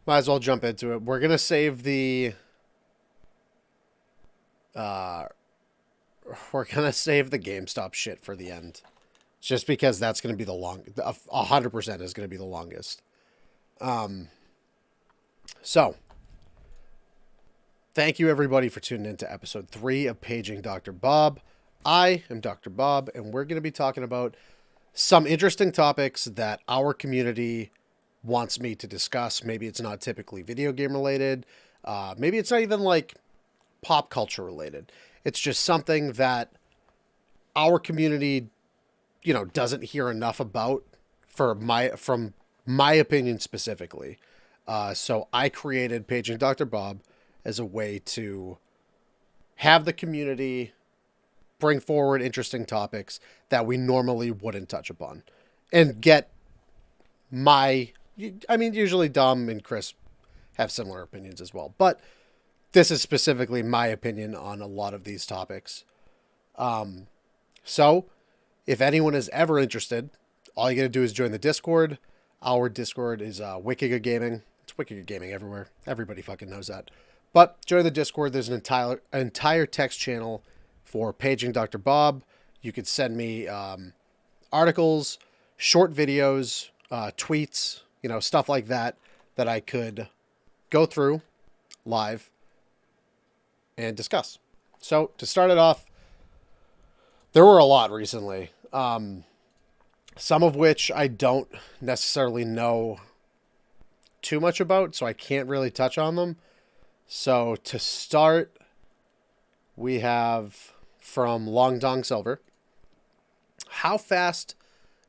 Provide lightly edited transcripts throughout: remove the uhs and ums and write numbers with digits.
Might as well jump into it. We're gonna save the uh we're gonna save the GameStop shit for the end. Just because that's gonna be the 100% is gonna be the longest. So thank you everybody for tuning in to episode 3 of Paging Dr. Bob. I am Dr. Bob, and we're gonna be talking about some interesting topics that our community wants me to discuss. Maybe it's not typically video game related. Maybe it's not even like pop culture related. It's just something that our community, doesn't hear enough about from my opinion specifically. So I created Paging Dr. Bob as a way to have the community bring forward interesting topics that we normally wouldn't touch upon and get usually Dom and Chris have similar opinions as well, but this is specifically my opinion on a lot of these topics. So if anyone is ever interested, all you got to do is join the Discord. Our Discord is Wicked Gaming. It's Wicked Gaming everywhere. Everybody fucking knows that. But join the Discord. There's an entire text channel for Paging Dr. Bob. You could send me articles, short videos, tweets, stuff like that I could go through live and discuss. So to start it off, there were a lot recently, some of which I don't necessarily know too much about, so I can't really touch on them. So to start, we have from Long Dong Silver. How fast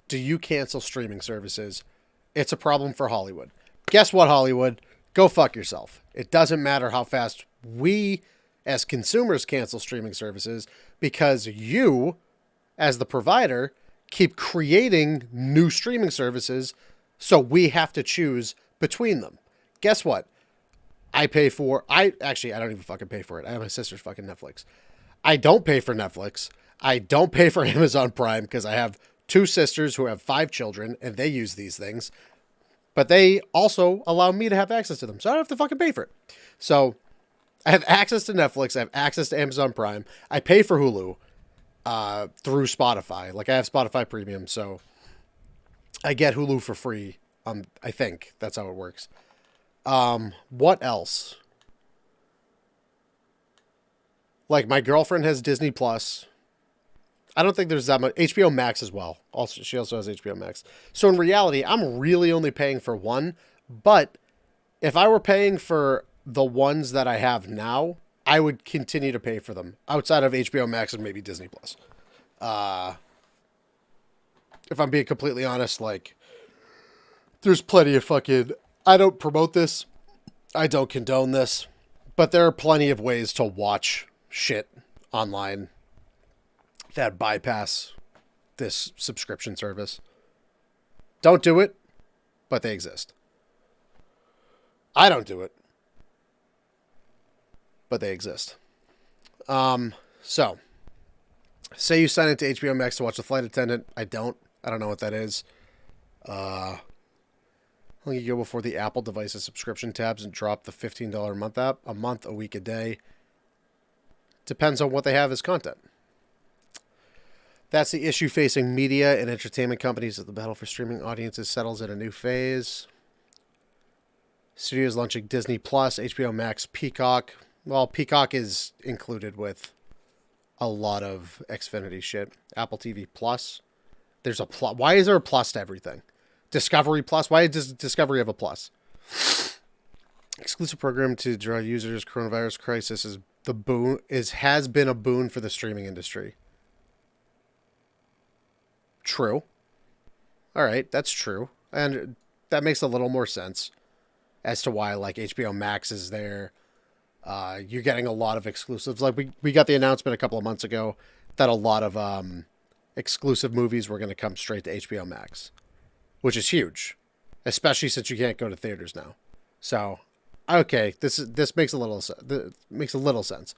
do you cancel streaming services? It's a problem for Hollywood. Guess what, Hollywood? Go fuck yourself. It doesn't matter how fast we as consumers cancel streaming services because you, as the provider, keep creating new streaming services, so we have to choose between them. Guess what? I don't even fucking pay for it. I have my sister's fucking Netflix. I don't pay for Netflix. I don't pay for Amazon Prime because I have 2 sisters who have 5 children and they use these things. But they also allow me to have access to them, so I don't have to fucking pay for it. So I have access to Netflix. I have access to Amazon Prime. I pay for Hulu through Spotify. Like I have Spotify Premium, so I get Hulu for free. I think that's how it works. What else? Like my girlfriend has Disney Plus. I don't think there's that much. HBO Max as well. Also, she also has HBO Max. So in reality, I'm really only paying for one. But if I were paying for the ones that I have now, I would continue to pay for them outside of HBO Max and maybe Disney Plus. If I'm being completely honest, like there's plenty of fucking. I don't promote this. I don't condone this, but there are plenty of ways to watch shit online that bypass this subscription service. Don't do it, but they exist. I don't do it, but they exist. So, say you sign into HBO Max to watch The Flight Attendant. I don't know what that is. How long you go before the Apple devices subscription tabs and drop the $15 a month app? A month, a week, a day. Depends on what they have as content. That's the issue facing media and entertainment companies as the battle for streaming audiences settles in a new phase. Studios launching Disney Plus, HBO Max, Peacock. Well, Peacock is included with a lot of Xfinity shit. Apple TV Plus. There's a plus. Why is there a plus to everything? Discovery Plus. Why does Discovery have a plus? Exclusive program to draw users. Coronavirus crisis has been a boon for the streaming industry. True. All right, that's true. And that makes a little more sense as to why like HBO Max is there. You're getting a lot of exclusives. Like we got the announcement a couple of months ago that a lot of exclusive movies were going to come straight to HBO Max, which is huge, especially since you can't go to theaters now. So, okay, this makes a little sense.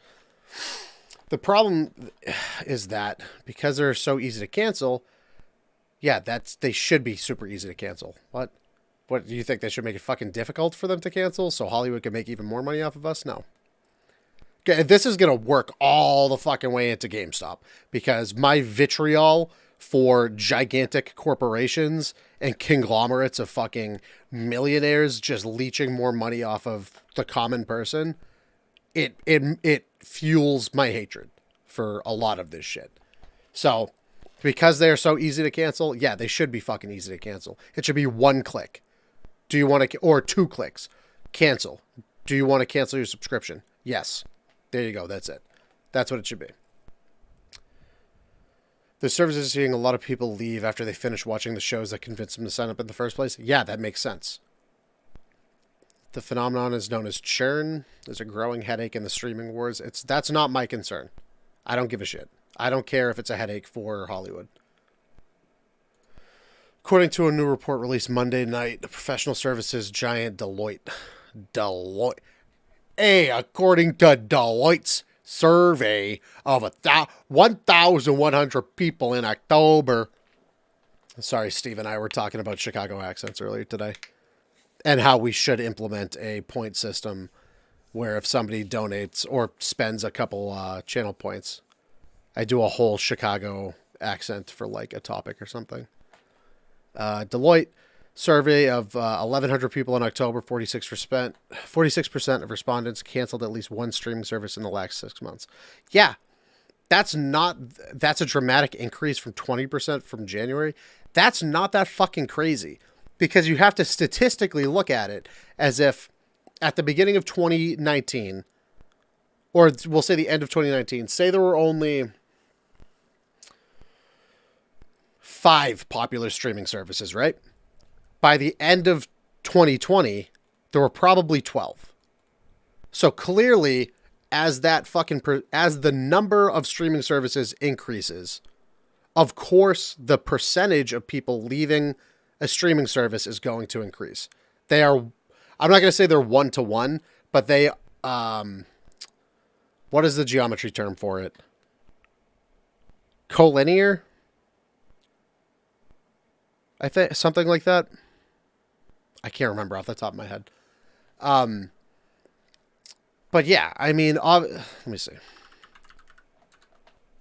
The problem is that because they're so easy to cancel, yeah, they should be super easy to cancel. What? What, do you think they should make it fucking difficult for them to cancel so Hollywood can make even more money off of us? No. Okay, this is going to work all the fucking way into GameStop because my vitriol for gigantic corporations and conglomerates of fucking millionaires just leeching more money off of the common person, it fuels my hatred for a lot of this shit. So, because they are so easy to cancel, yeah, they should be fucking easy to cancel. It should be one click. Do you want to, or 2 clicks, cancel. Do you want to cancel your subscription? Yes. There you go. That's it. That's what it should be. The service is seeing a lot of people leave after they finish watching the shows that convinced them to sign up in the first place. Yeah, that makes sense. The phenomenon is known as churn. There's a growing headache in the streaming wars. That's not my concern. I don't give a shit. I don't care if it's a headache for Hollywood. According to a new report released Monday night, the professional services giant Deloitte. According to Deloitte's survey of 1,100 people in October. Sorry, Steve and I were talking about Chicago accents earlier today. And how we should implement a point system where if somebody donates or spends a couple channel points, I do a whole Chicago accent for like a topic or something. Deloitte survey of 1,100 people in October, 46% of respondents canceled at least one streaming service in the last 6 months. Yeah, that's a dramatic increase from 20% from January. That's not that fucking crazy because you have to statistically look at it as if at the beginning of 2019, or we'll say the end of 2019, say there were only 5 popular streaming services, right? By the end of 2020, there were probably 12. So clearly, as the number of streaming services increases, of course, the percentage of people leaving a streaming service is going to increase. I'm not going to say they're 1-to-1, but they, what is the geometry term for it? Collinear? I think something like that. I can't remember off the top of my head. But yeah, I mean, let me see.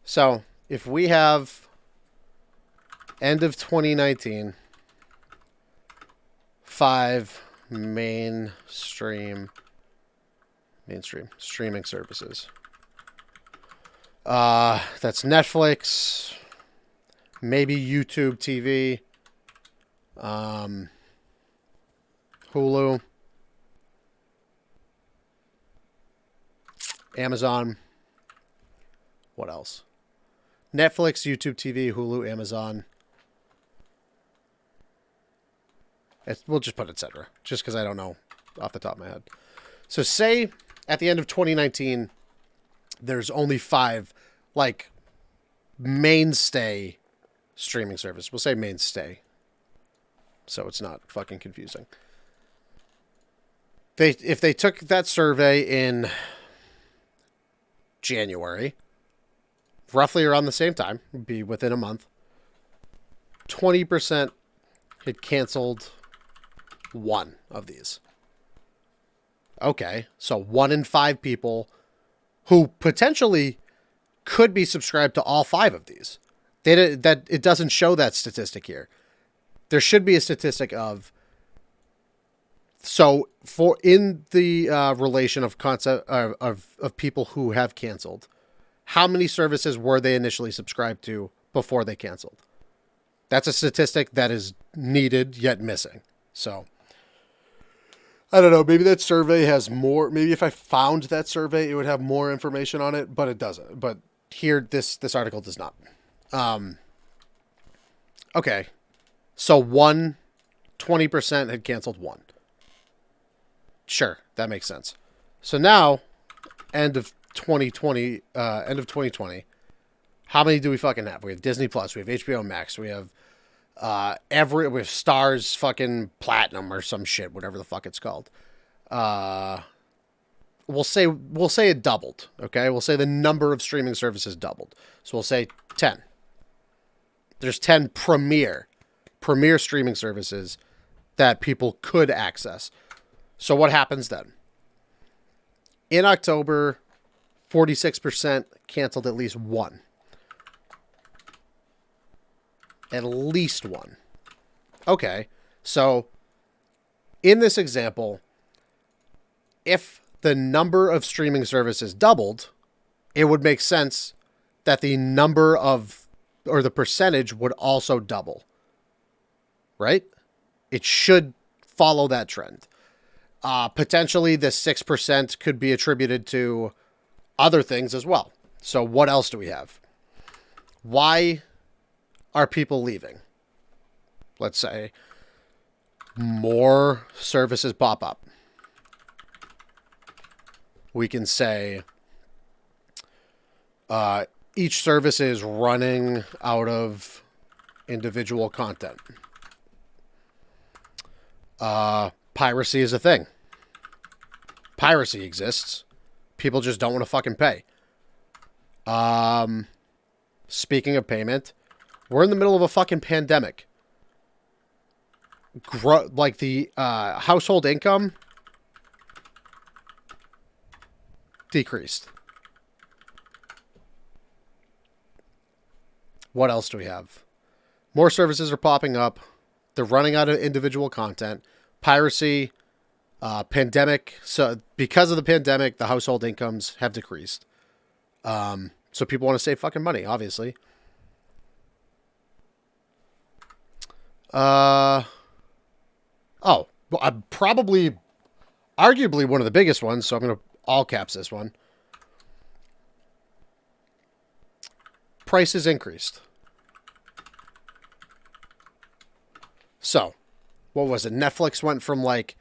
So if we have end of 2019, 5 mainstream streaming services. That's Netflix, maybe YouTube TV, Hulu, Amazon. What else? Netflix, YouTube TV, Hulu, Amazon. We'll just put etc. Just because I don't know off the top of my head. So say at the end of 2019, there's only 5 like mainstay streaming service. We'll say mainstay. So it's not fucking confusing. If they took that survey in January, roughly around the same time, would be within a month, 20% had canceled one of these. Okay, so 1 in 5 people who potentially could be subscribed to all 5 of these. It doesn't show that statistic here. There should be a statistic of, so for in the relation of concept of people who have canceled, how many services were they initially subscribed to before they canceled? That's a statistic that is needed yet missing. So I don't know. Maybe that survey has more. Maybe if I found that survey, it would have more information on it, but it doesn't. But here, this article does not. Okay. So 20% had canceled 1. Sure, that makes sense. So now, end of 2020, how many do we fucking have? We have Disney Plus, we have HBO Max, we have we have Stars fucking Platinum or some shit, whatever the fuck it's called. We'll say it doubled, okay? We'll say the number of streaming services doubled. So we'll say 10. There's 10 premier streaming services that people could access. So what happens then? In October, 46% canceled at least one. At least one. Okay. So in this example, if the number of streaming services doubled, it would make sense that the number of, or the percentage would also double. Right? It should follow that trend. Potentially, the 6% could be attributed to other things as well. So what else do we have? Why are people leaving? Let's say more services pop up. We can say each service is running out of individual content. Piracy is a thing. Piracy exists. People just don't want to fucking pay. Speaking of payment, we're in the middle of a fucking pandemic. Like the household income decreased. What else do we have? More services are popping up. They're running out of individual content. Piracy, pandemic. So because of the pandemic, the household incomes have decreased. So people want to save fucking money, obviously. Well, I'm probably, arguably one of the biggest ones, so I'm going to all caps this one. Prices increased. So, what was it? Netflix went from like,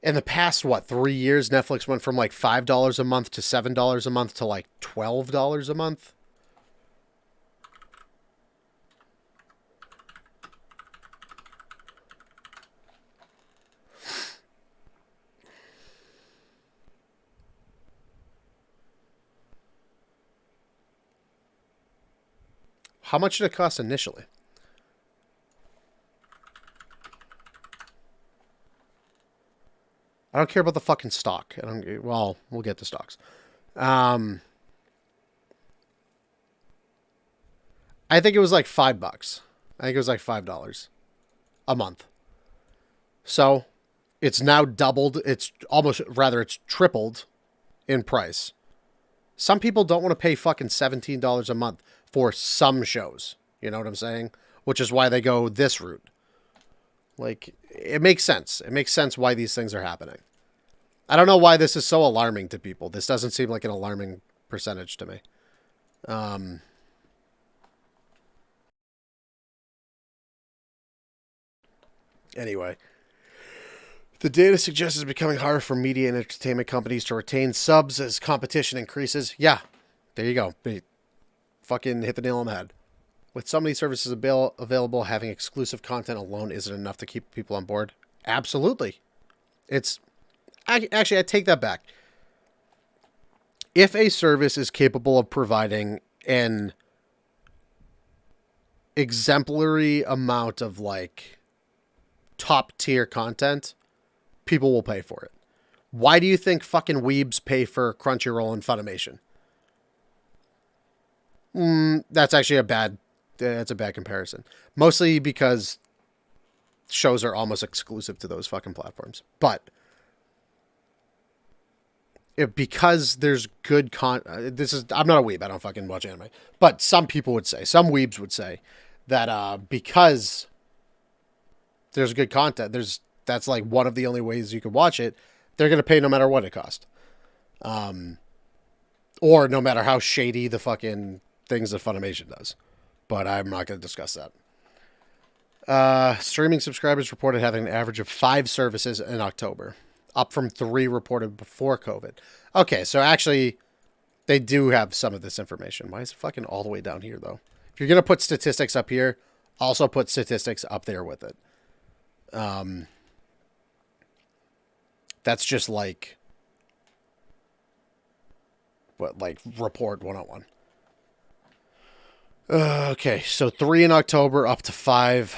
in the past, 3 years, Netflix went from like $5 a month to $7 a month to like $12 a month. How much did it cost initially? I don't care about the fucking stock. Well, we'll get to stocks. I think it was like $5. I think it was like $5 a month. So it's now doubled. It's tripled in price. Some people don't want to pay fucking $17 a month for some shows. You know what I'm saying? Which is why they go this route. Like, it makes sense. It makes sense why these things are happening. I don't know why this is so alarming to people. This doesn't seem like an alarming percentage to me. Anyway. The data suggests it's becoming harder for media and entertainment companies to retain subs as competition increases. Yeah, there you go. Fucking hit the nail on the head. With so many services available, having exclusive content alone isn't enough to keep people on board. Absolutely. Actually, I take that back. If a service is capable of providing an exemplary amount of like top tier content, people will pay for it. Why do you think fucking weebs pay for Crunchyroll and Funimation? That's actually a bad comparison. Mostly because shows are almost exclusive to those fucking platforms. But because there's good I'm not a weeb. I don't fucking watch anime. But some weebs would say that because there's good content, that's like one of the only ways you can watch it, they're going to pay no matter what it costs. Or no matter how shady the fucking things that Funimation does. But I'm not going to discuss that. Streaming subscribers reported having an average of 5 services in October, up from 3 reported before COVID. Okay, so actually, they do have some of this information. Why is it fucking all the way down here, though? If you're going to put statistics up here, also put statistics up there with it. That's just like report 101. Okay, so 3 in October, up to 5.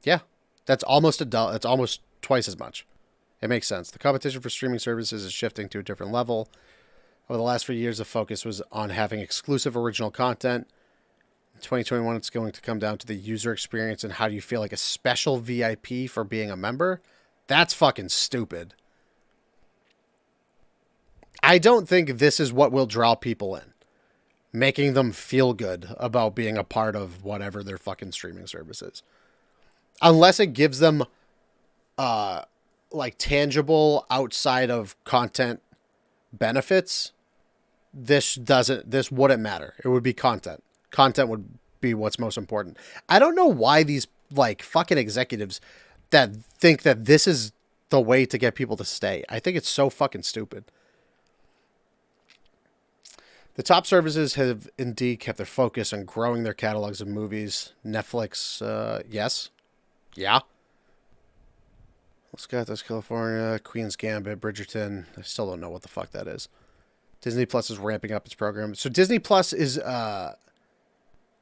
Yeah, That's almost That's almost twice as much. It makes sense. The competition for streaming services is shifting to a different level. Over the last few years, the focus was on having exclusive original content. In 2021, it's going to come down to the user experience and how do you feel like a special VIP for being a member. That's fucking stupid. I don't think this is what will draw people in. Making them feel good about being a part of whatever their fucking streaming service is. Unless it gives them like tangible outside of content benefits, this wouldn't matter. It would be content. Content would be what's most important. I don't know why these like fucking executives that think that this is the way to get people to stay. I think it's so fucking stupid. The top services have indeed kept their focus on growing their catalogs of movies. Netflix, yes. Yeah. Let's get this California, Queen's Gambit, Bridgerton. I still don't know what the fuck that is. Disney Plus is ramping up its program. So Disney Plus is a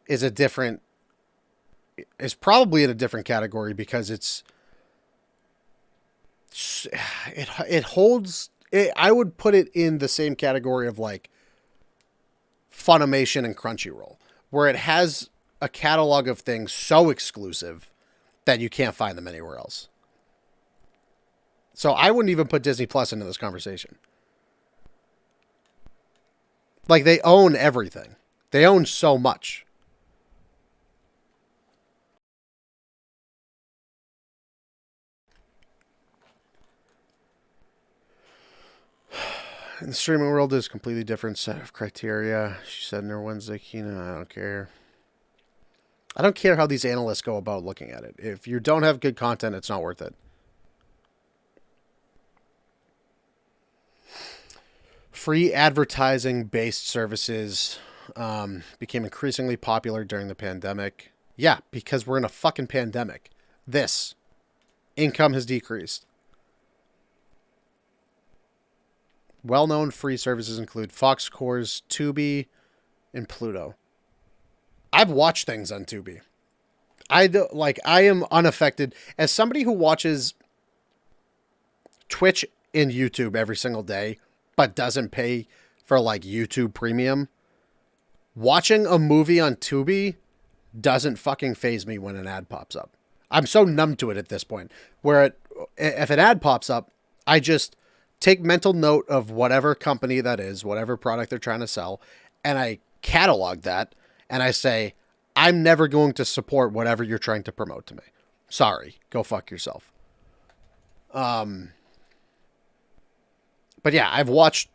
different, is probably in a different category because it holds, I would put it in the same category of like Funimation and Crunchyroll, where it has a catalog of things so exclusive that you can't find them anywhere else. So I wouldn't even put Disney Plus into this conversation. Like, they own everything. They own so much. In the streaming world, there's a completely different set of criteria. She said in her Wednesday keynote, I don't care. I don't care how these analysts go about looking at it. If you don't have good content, it's not worth it. Free advertising-based services became increasingly popular during the pandemic. Yeah, because we're in a fucking pandemic. Income has decreased. Well-known free services include Fox Corps, Tubi, and Pluto. I've watched things on Tubi. I am unaffected. As somebody who watches Twitch and YouTube every single day, but doesn't pay for like YouTube Premium, watching a movie on Tubi doesn't fucking faze me when an ad pops up. I'm so numb to it at this point, where if an ad pops up, I just take mental note of whatever company that is, whatever product they're trying to sell, and I catalog that, and I say, I'm never going to support whatever you're trying to promote to me. Sorry, go fuck yourself. But yeah, I've watched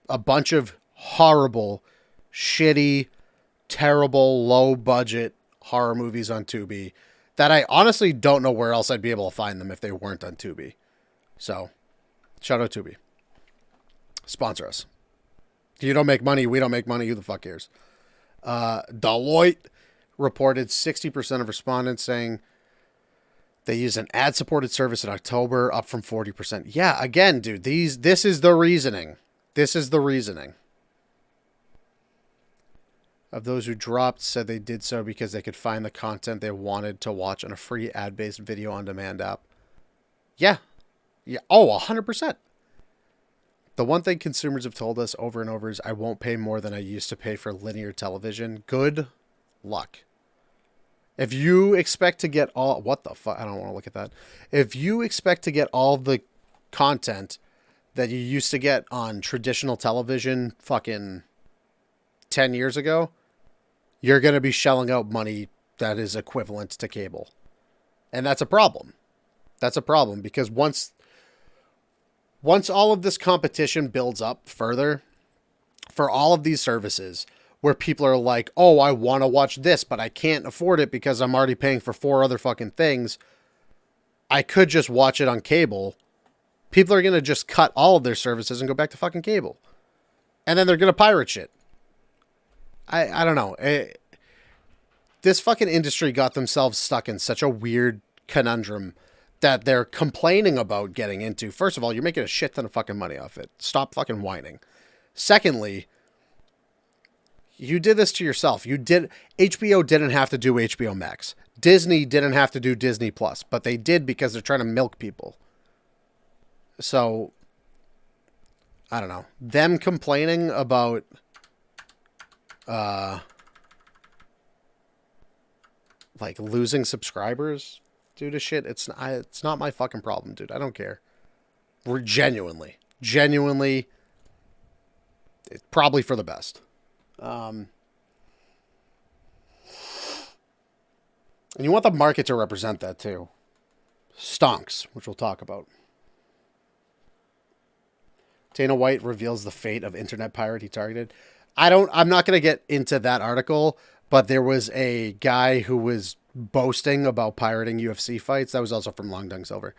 a bunch of horrible, shitty, terrible, low-budget horror movies on Tubi that I honestly don't know where else I'd be able to find them if they weren't on Tubi. So, shout out Tubi. Sponsor us. You don't make money, we don't make money, who the fuck cares? Deloitte reported 60% of respondents saying they used an ad-supported service in October, up from 40%. Yeah, again, dude, this is the reasoning. This is the reasoning. Of those who dropped, said they did so because they could find the content they wanted to watch on a free ad-based video-on-demand app. Yeah. Yeah. Oh, 100%. The one thing consumers have told us over and over is, I won't pay more than I used to pay for linear television. Good luck. If you expect to get all... What the fuck? I don't want to look at that. If you expect to get all the content that you used to get on traditional television fucking 10 years ago, you're going to be shelling out money that is equivalent to cable. And that's a problem. That's a problem because once all of this competition builds up further for all of these services where people are like, oh, I want to watch this, but I can't afford it because I'm already paying for 4 other fucking things. I could just watch it on cable. People are going to just cut all of their services and go back to fucking cable. And then they're going to pirate shit. I don't know. This fucking industry got themselves stuck in such a weird conundrum that they're complaining about getting into. First of all, you're making a shit ton of fucking money off it. Stop fucking whining. Secondly, You did this to yourself. HBO didn't have to do HBO Max. Disney didn't have to do Disney Plus, but they did because they're trying to milk people. So, I don't know. Them complaining about like losing subscribers due to shit, it's not my fucking problem, dude. I don't care. We're genuinely, it's probably for the best. And you want the market to represent that too. Stonks, which we'll talk about. Dana White reveals the fate of internet pirate he targeted. I'm not going to get into that article, but there was a guy who was boasting about pirating UFC fights. That was also from Long Dung Silver.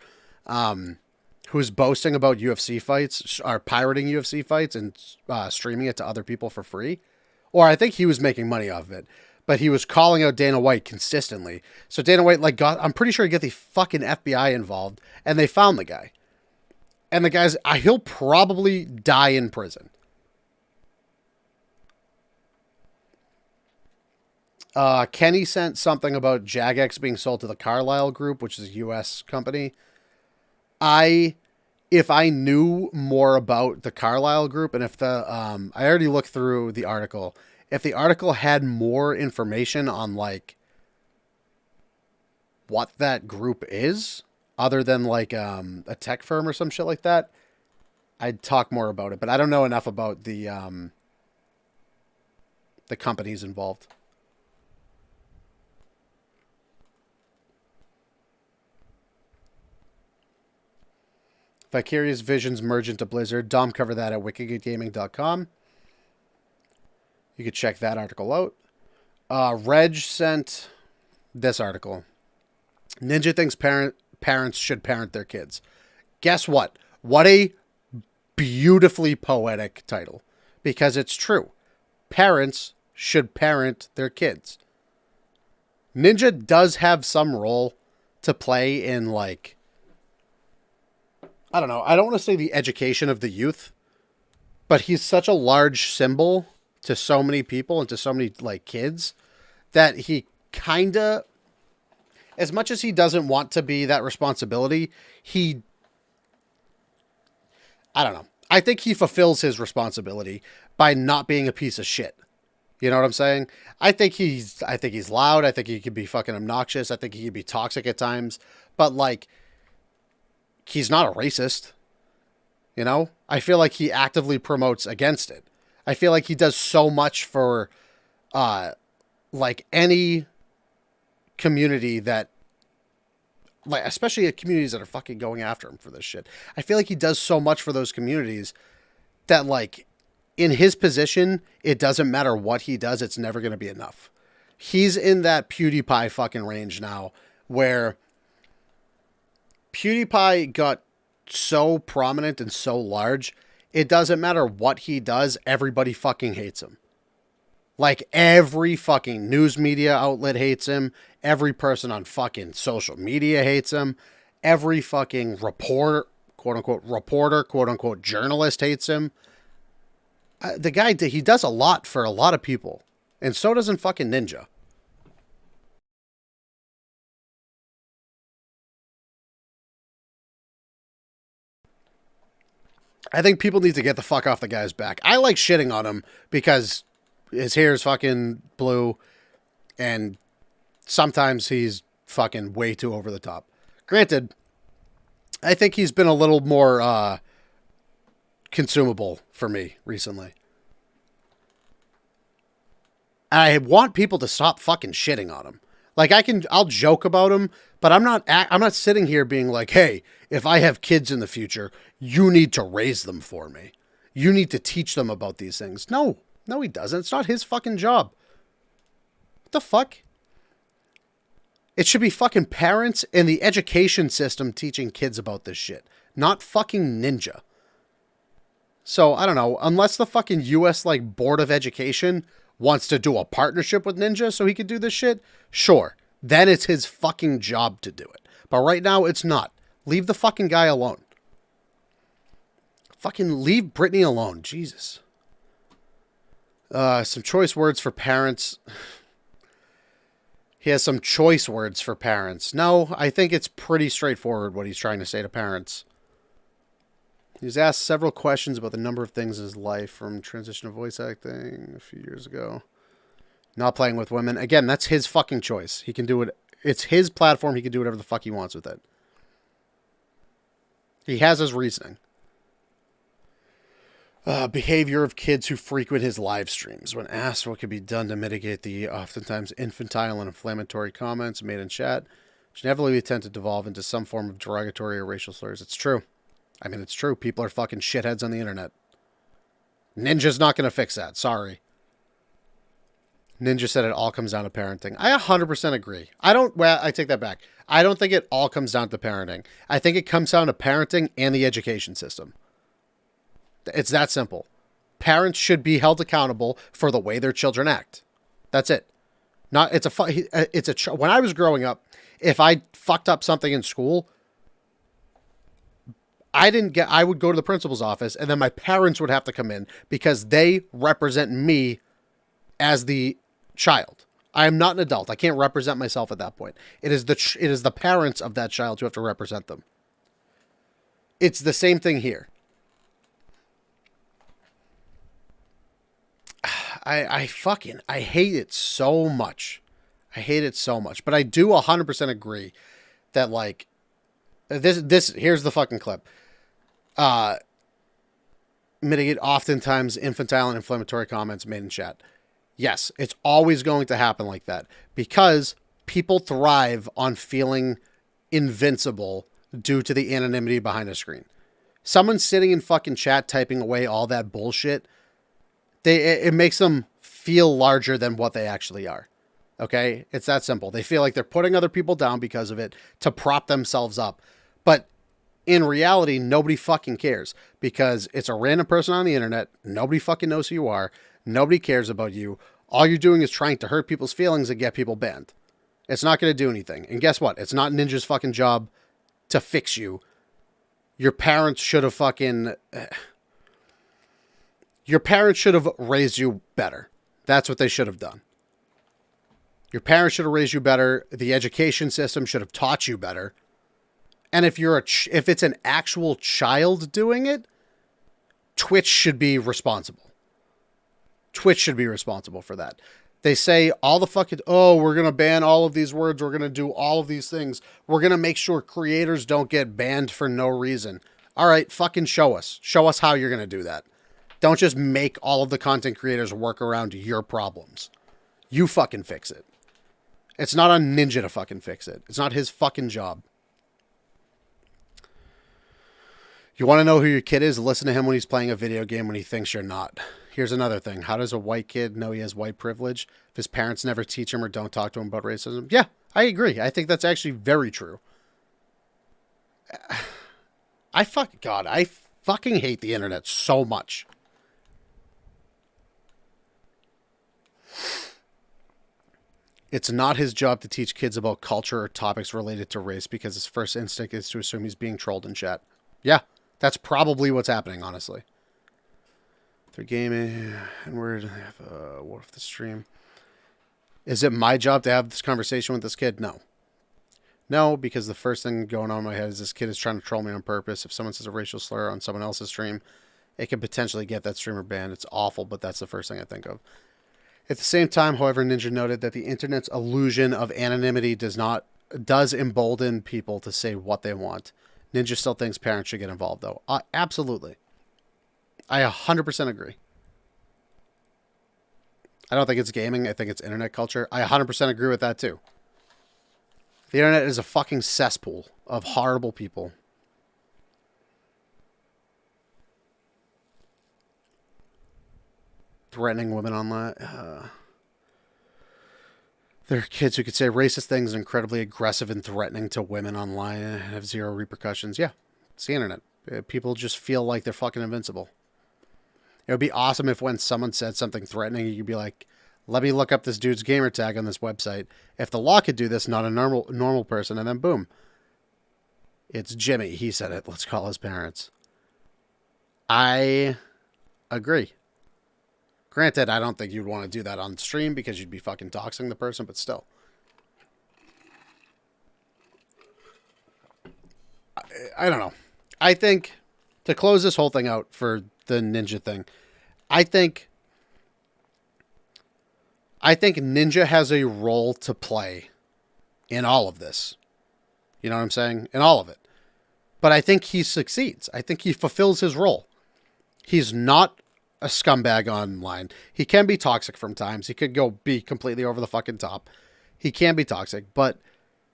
Who was boasting about UFC fights, or pirating UFC fights and streaming it to other people for free. Or I think he was making money off of it. But he was calling out Dana White consistently. So Dana White I'm pretty sure he got the fucking FBI involved, and they found the guy. And the guy's, he'll probably die in prison. Kenny sent something about Jagex being sold to the Carlyle Group, which is a U.S. company. If I knew more about the Carlyle Group, and if I already looked through the article, if the article had more information on like what that group is, other than like a tech firm or some shit like that, I'd talk more about it. But I don't know enough about the companies involved. Vicarious Visions merge into Blizzard. Dom covered that at wickedgaming.com. You could check that article out. Reg sent this article. Ninja thinks parents should parent their kids. Guess what? What a beautifully poetic title. Because it's true. Parents should parent their kids. Ninja does have some role to play in, like, I don't know. I don't want to say the education of the youth, but he's such a large symbol to so many people and to so many like kids that he kind of, as much as he doesn't want to be that responsibility, I don't know. I think he fulfills his responsibility by not being a piece of shit. You know what I'm saying? I think he's loud. I think he could be fucking obnoxious. I think he could be toxic at times, but like, he's not a racist, you know? I feel like he actively promotes against it. I feel like he does so much for, like, any community that, like, especially communities that are fucking going after him for this shit. I feel like he does so much for those communities that, like, in his position, it doesn't matter what he does, it's never going to be enough. He's in that PewDiePie fucking range now, where PewDiePie got so prominent and so large, it doesn't matter what he does, everybody fucking hates him. Like, every fucking news media outlet hates him. Every person on fucking social media hates him. Every fucking reporter, quote unquote, journalist hates him. The guy, he does a lot for a lot of people. And so doesn't fucking Ninja. I think people need to get the fuck off the guy's back. I like shitting on him because his hair is fucking blue and sometimes he's fucking way too over the top. Granted, I think he's been a little more consumable for me recently. I want people to stop fucking shitting on him. Like, I'll joke about him, but I'm not sitting here being like, hey, if I have kids in the future, you need to raise them for me. You need to teach them about these things. No, he doesn't. It's not his fucking job. What the fuck? It should be fucking parents and the education system teaching kids about this shit, not fucking Ninja. So, I don't know, unless the fucking US, like, Board of Education wants to do a partnership with Ninja so he could do this shit, sure. Then it's his fucking job to do it. But right now, it's not. Leave the fucking guy alone. Fucking leave Britney alone. Jesus. Some choice words for parents. He has some choice words for parents. No, I think it's pretty straightforward what he's trying to say to parents. He's asked several questions about the number of things in his life, from transition to voice acting a few years ago. Not playing with women. Again, that's his fucking choice. He can do it. It's his platform. He can do whatever the fuck he wants with it. He has his reasoning. Behavior of kids who frequent his live streams. When asked what could be done to mitigate the oftentimes infantile and inflammatory comments made in chat, which inevitably tend to devolve into some form of derogatory or racial slurs. It's true. I mean, it's true. People are fucking shitheads on the internet. Ninja's not going to fix that. Sorry. Ninja said it all comes down to parenting. I 100% agree. I take that back. I don't think it all comes down to parenting. I think it comes down to parenting and the education system. It's that simple. Parents should be held accountable for the way their children act. That's it. When I was growing up, if I fucked up something in school, I would go to the principal's office, and then my parents would have to come in because they represent me as the child. I am not an adult. I can't represent myself at that point. It is the parents of that child who have to represent them. It's the same thing here. I hate it so much. I hate it so much. But I do 100% agree that, like, here's the fucking clip. Mitigate oftentimes infantile and inflammatory comments made in chat. Yes, it's always going to happen like that because people thrive on feeling invincible due to the anonymity behind a screen. Someone sitting in fucking chat typing away all that bullshit, it makes them feel larger than what they actually are. Okay? It's that simple. They feel like they're putting other people down because of it to prop themselves up. But in reality, nobody fucking cares because it's a random person on the internet. Nobody fucking knows who you are. Nobody cares about you. All you're doing is trying to hurt people's feelings and get people banned. It's not going to do anything. And guess what? It's not Ninja's fucking job to fix you. Your parents should have raised you better. That's what they should have done. Your parents should have raised you better. The education system should have taught you better. And if it's an actual child doing it, Twitch should be responsible. Twitch should be responsible for that. They say all the fucking, we're going to ban all of these words. We're going to do all of these things. We're going to make sure creators don't get banned for no reason. All right, fucking show us. Show us how you're going to do that. Don't just make all of the content creators work around your problems. You fucking fix it. It's not on Ninja to fucking fix it. It's not his fucking job. You want to know who your kid is? Listen to him when he's playing a video game when he thinks you're not. Here's another thing. How does a white kid know he has white privilege if his parents never teach him or don't talk to him about racism? Yeah, I agree. I think that's actually very true. I fucking hate the internet so much. It's not his job to teach kids about culture or topics related to race because his first instinct is to assume he's being trolled in chat. Yeah, that's probably what's happening, honestly. They're gaming, and we're going to have what if the stream. Is it my job to have this conversation with this kid? No. No, because the first thing going on in my head is this kid is trying to troll me on purpose. If someone says a racial slur on someone else's stream, it could potentially get that streamer banned. It's awful, but that's the first thing I think of. At the same time, however, Ninja noted that the internet's illusion of anonymity does embolden people to say what they want. Ninja still thinks parents should get involved, though. Absolutely. I 100% agree. I don't think it's gaming. I think it's internet culture. I 100% agree with that, too. The internet is a fucking cesspool of horrible people. Threatening women online. There are kids who could say racist things and incredibly aggressive and threatening to women online and have zero repercussions. Yeah, it's the internet. People just feel like they're fucking invincible. It would be awesome if when someone said something threatening, you'd be like, let me look up this dude's gamer tag on this website. If the law could do this, not a normal person, and then boom. It's Jimmy. He said it. Let's call his parents. I agree. Granted, I don't think you'd want to do that on stream because you'd be fucking doxing the person, but still. I don't know. I think, to close this whole thing out for the Ninja thing, I think Ninja has a role to play in all of this. You know what I'm saying? In all of it. But I think he succeeds. I think he fulfills his role. He's not a scumbag online. He can be toxic from times. He could go be completely over the fucking top. He can be toxic, but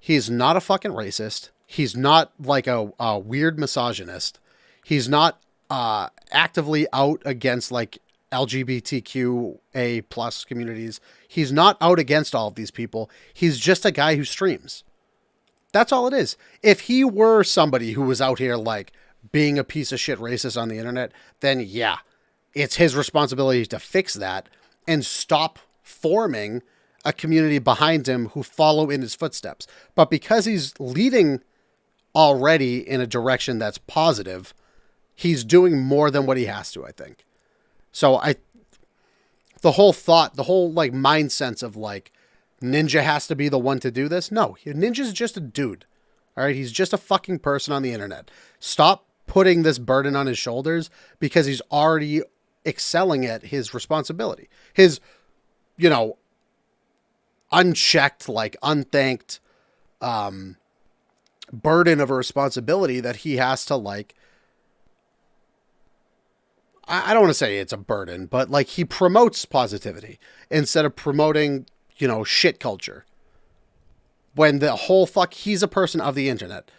he's not a fucking racist. He's not like a weird misogynist. He's not actively out against like LGBTQA plus communities. He's not out against all of these people. He's just a guy who streams. That's all it is. If he were somebody who was out here like being a piece of shit racist on the internet, then yeah, it's his responsibility to fix that and stop forming a community behind him who follow in his footsteps. But because he's leading already in a direction that's positive, he's doing more than what he has to, I think. So the whole like mindset of like Ninja has to be the one to do this. No, Ninja's just a dude. All right. He's just a fucking person on the internet. Stop putting this burden on his shoulders because he's already excelling at his responsibility. His, unchecked, like unthanked, burden of a responsibility that he has to like, I don't want to say it's a burden, but like he promotes positivity instead of promoting, shit culture. When the whole he's a person of the internet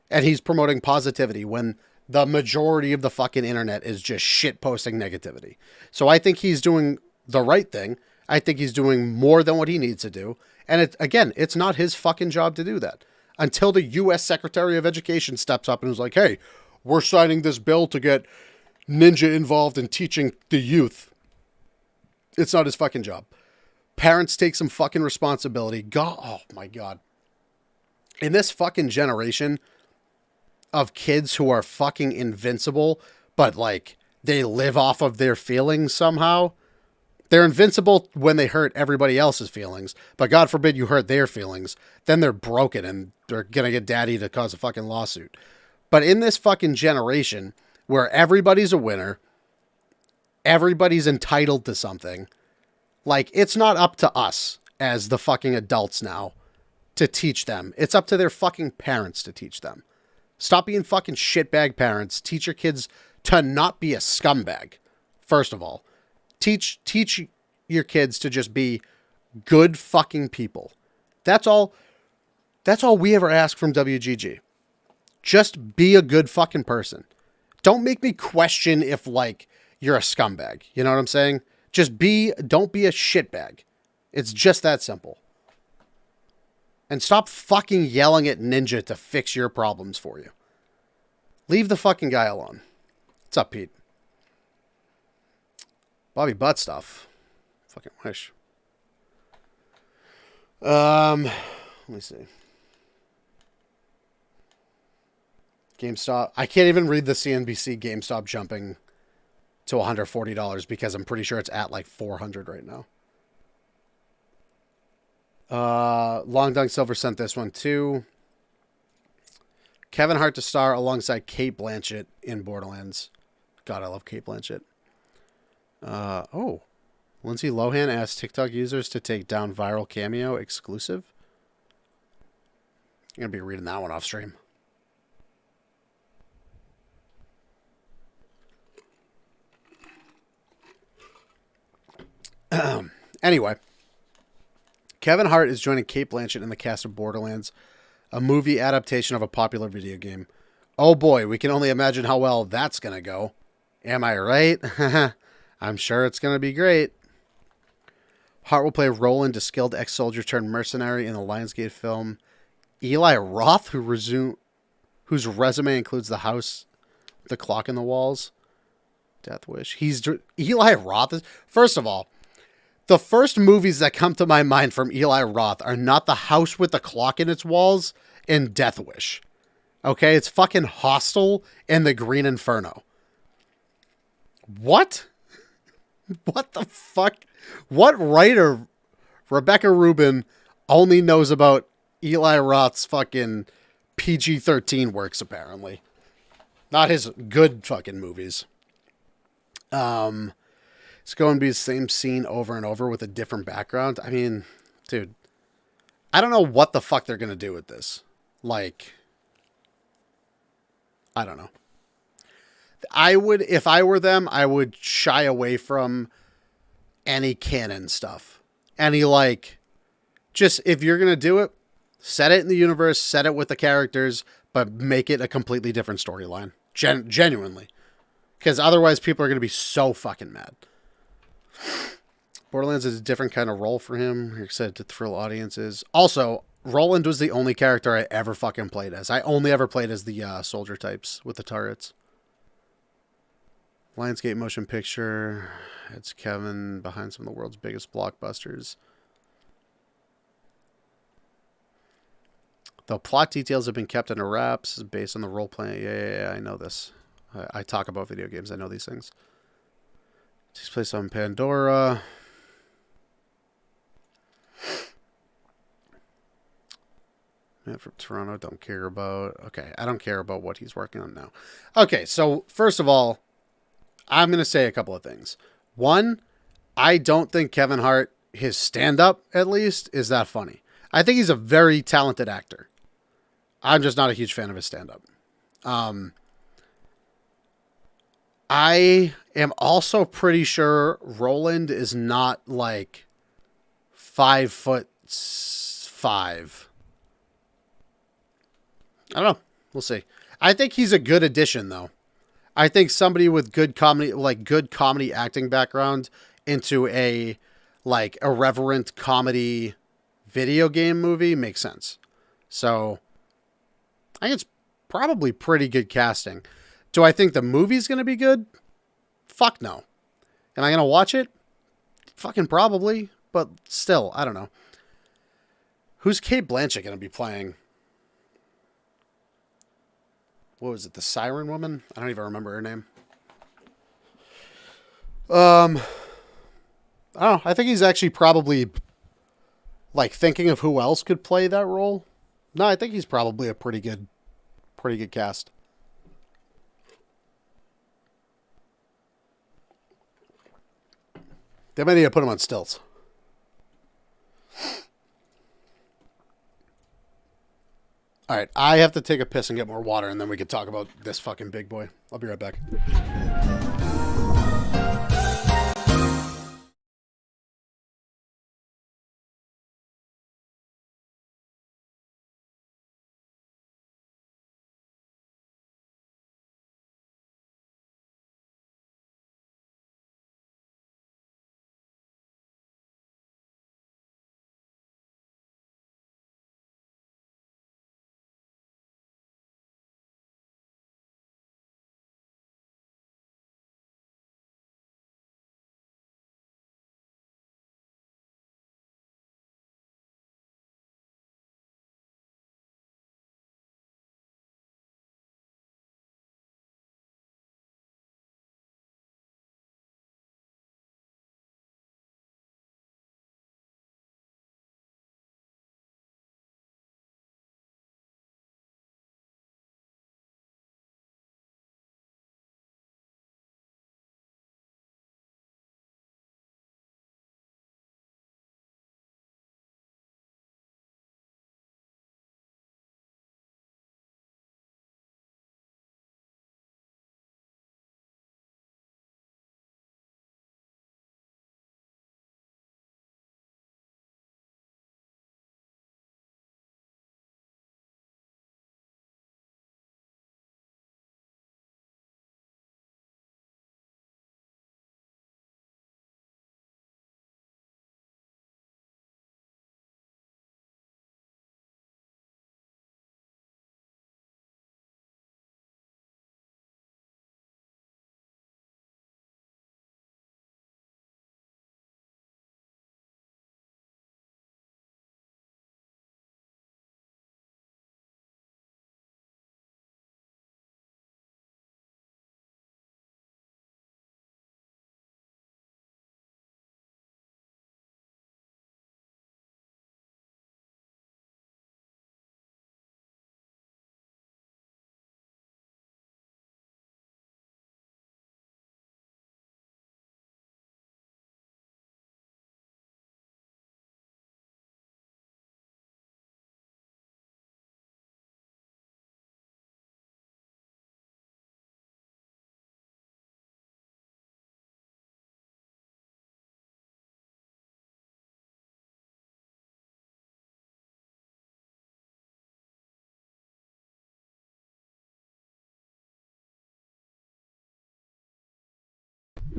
and he's promoting positivity when the majority of the fucking internet is just shit posting negativity. So I think he's doing the right thing. I think he's doing more than what he needs to do. And it's not his fucking job to do that until the U.S. Secretary of Education steps up and is like, hey, we're signing this bill to get Ninja involved in teaching the youth. It's not his fucking job. Parents take some fucking responsibility. God, oh my God. In this fucking generation of kids who are fucking invincible, but like they live off of their feelings somehow. They're invincible when they hurt everybody else's feelings, but God forbid you hurt their feelings. Then they're broken and they're going to get daddy to cause a fucking lawsuit. But in this fucking generation where everybody's a winner, everybody's entitled to something, like it's not up to us as the fucking adults now to teach them. It's up to their fucking parents to teach them. Stop being fucking shitbag parents. Teach your kids to not be a scumbag. First of all, teach your kids to just be good fucking people. That's all we ever ask from WGG. Just be a good fucking person. Don't make me question if like you're a scumbag. You know what I'm saying? Don't be a shitbag. It's just that simple. And stop fucking yelling at Ninja to fix your problems for you. Leave the fucking guy alone. What's up, Pete? Bobby Butt stuff. Fucking wish. Let me see. GameStop. I can't even read the CNBC GameStop jumping to $140 because I'm pretty sure it's at like $400 right now. Long Dunk Silver sent this one too. Kevin Hart to star alongside Cate Blanchett in Borderlands. God, I love Cate Blanchett. Lindsay Lohan asked TikTok users to take down viral cameo exclusive. I'm going to be reading that one off stream. Anyway, Kevin Hart is joining Cate Blanchett in the cast of Borderlands, a movie adaptation of a popular video game. Oh boy, we can only imagine how well that's going to go. Am I right? I'm sure it's going to be great. Hart will play Roland, a skilled ex-soldier turned mercenary in the Lionsgate film. Eli Roth, whose resume includes The House, The Clock in the Walls, Death Wish. Eli Roth. First of all, the first movies that come to my mind from Eli Roth are not The House with the Clock in its Walls and Death Wish. Okay, it's fucking Hostel and The Green Inferno. What? What the fuck? What writer Rebecca Rubin only knows about Eli Roth's fucking PG-13 works, apparently. Not his good fucking movies. It's going to be the same scene over and over with a different background. I mean, dude, I don't know what the fuck they're going to do with this. Like, I don't know. I would, if I were them, I would shy away from any canon stuff. Any, like, just if you're going to do it, set it in the universe, set it with the characters, but make it a completely different storyline. Genuinely. Because otherwise, people are going to be so fucking mad. Borderlands is a different kind of role for him. You're excited to thrill audiences. Also, Roland was the only character I ever fucking played as. I only ever played as the soldier types with the turrets. Lionsgate motion picture. It's Kevin behind some of the world's biggest blockbusters. Though plot details have been kept under wraps based on the role playing. Yeah, I know this. I talk about video games. I know these things. Takes place on Pandora. Man from Toronto, don't care about. Okay, I don't care about what he's working on now. Okay, so first of all, I'm going to say a couple of things. One, I don't think Kevin Hart, his stand-up at least, is that funny. I think he's a very talented actor. I'm just not a huge fan of his stand-up. I am also pretty sure Roland is not like 5'5". I don't know. We'll see. I think he's a good addition, though. I think somebody with good comedy, like good comedy acting background, into a like irreverent comedy video game movie makes sense. So I think it's probably pretty good casting. Do I think the movie's going to be good? Fuck no. Am I going to watch it? Fucking probably. But still, I don't know. Who's Kate Blanchett going to be playing? What was it? The Siren Woman? I don't even remember her name. I don't know. I think he's actually probably like thinking of who else could play that role. No, I think he's probably a pretty good cast. They might need to put him on stilts. All right, I have to take a piss and get more water, and then we can talk about this fucking big boy. I'll be right back.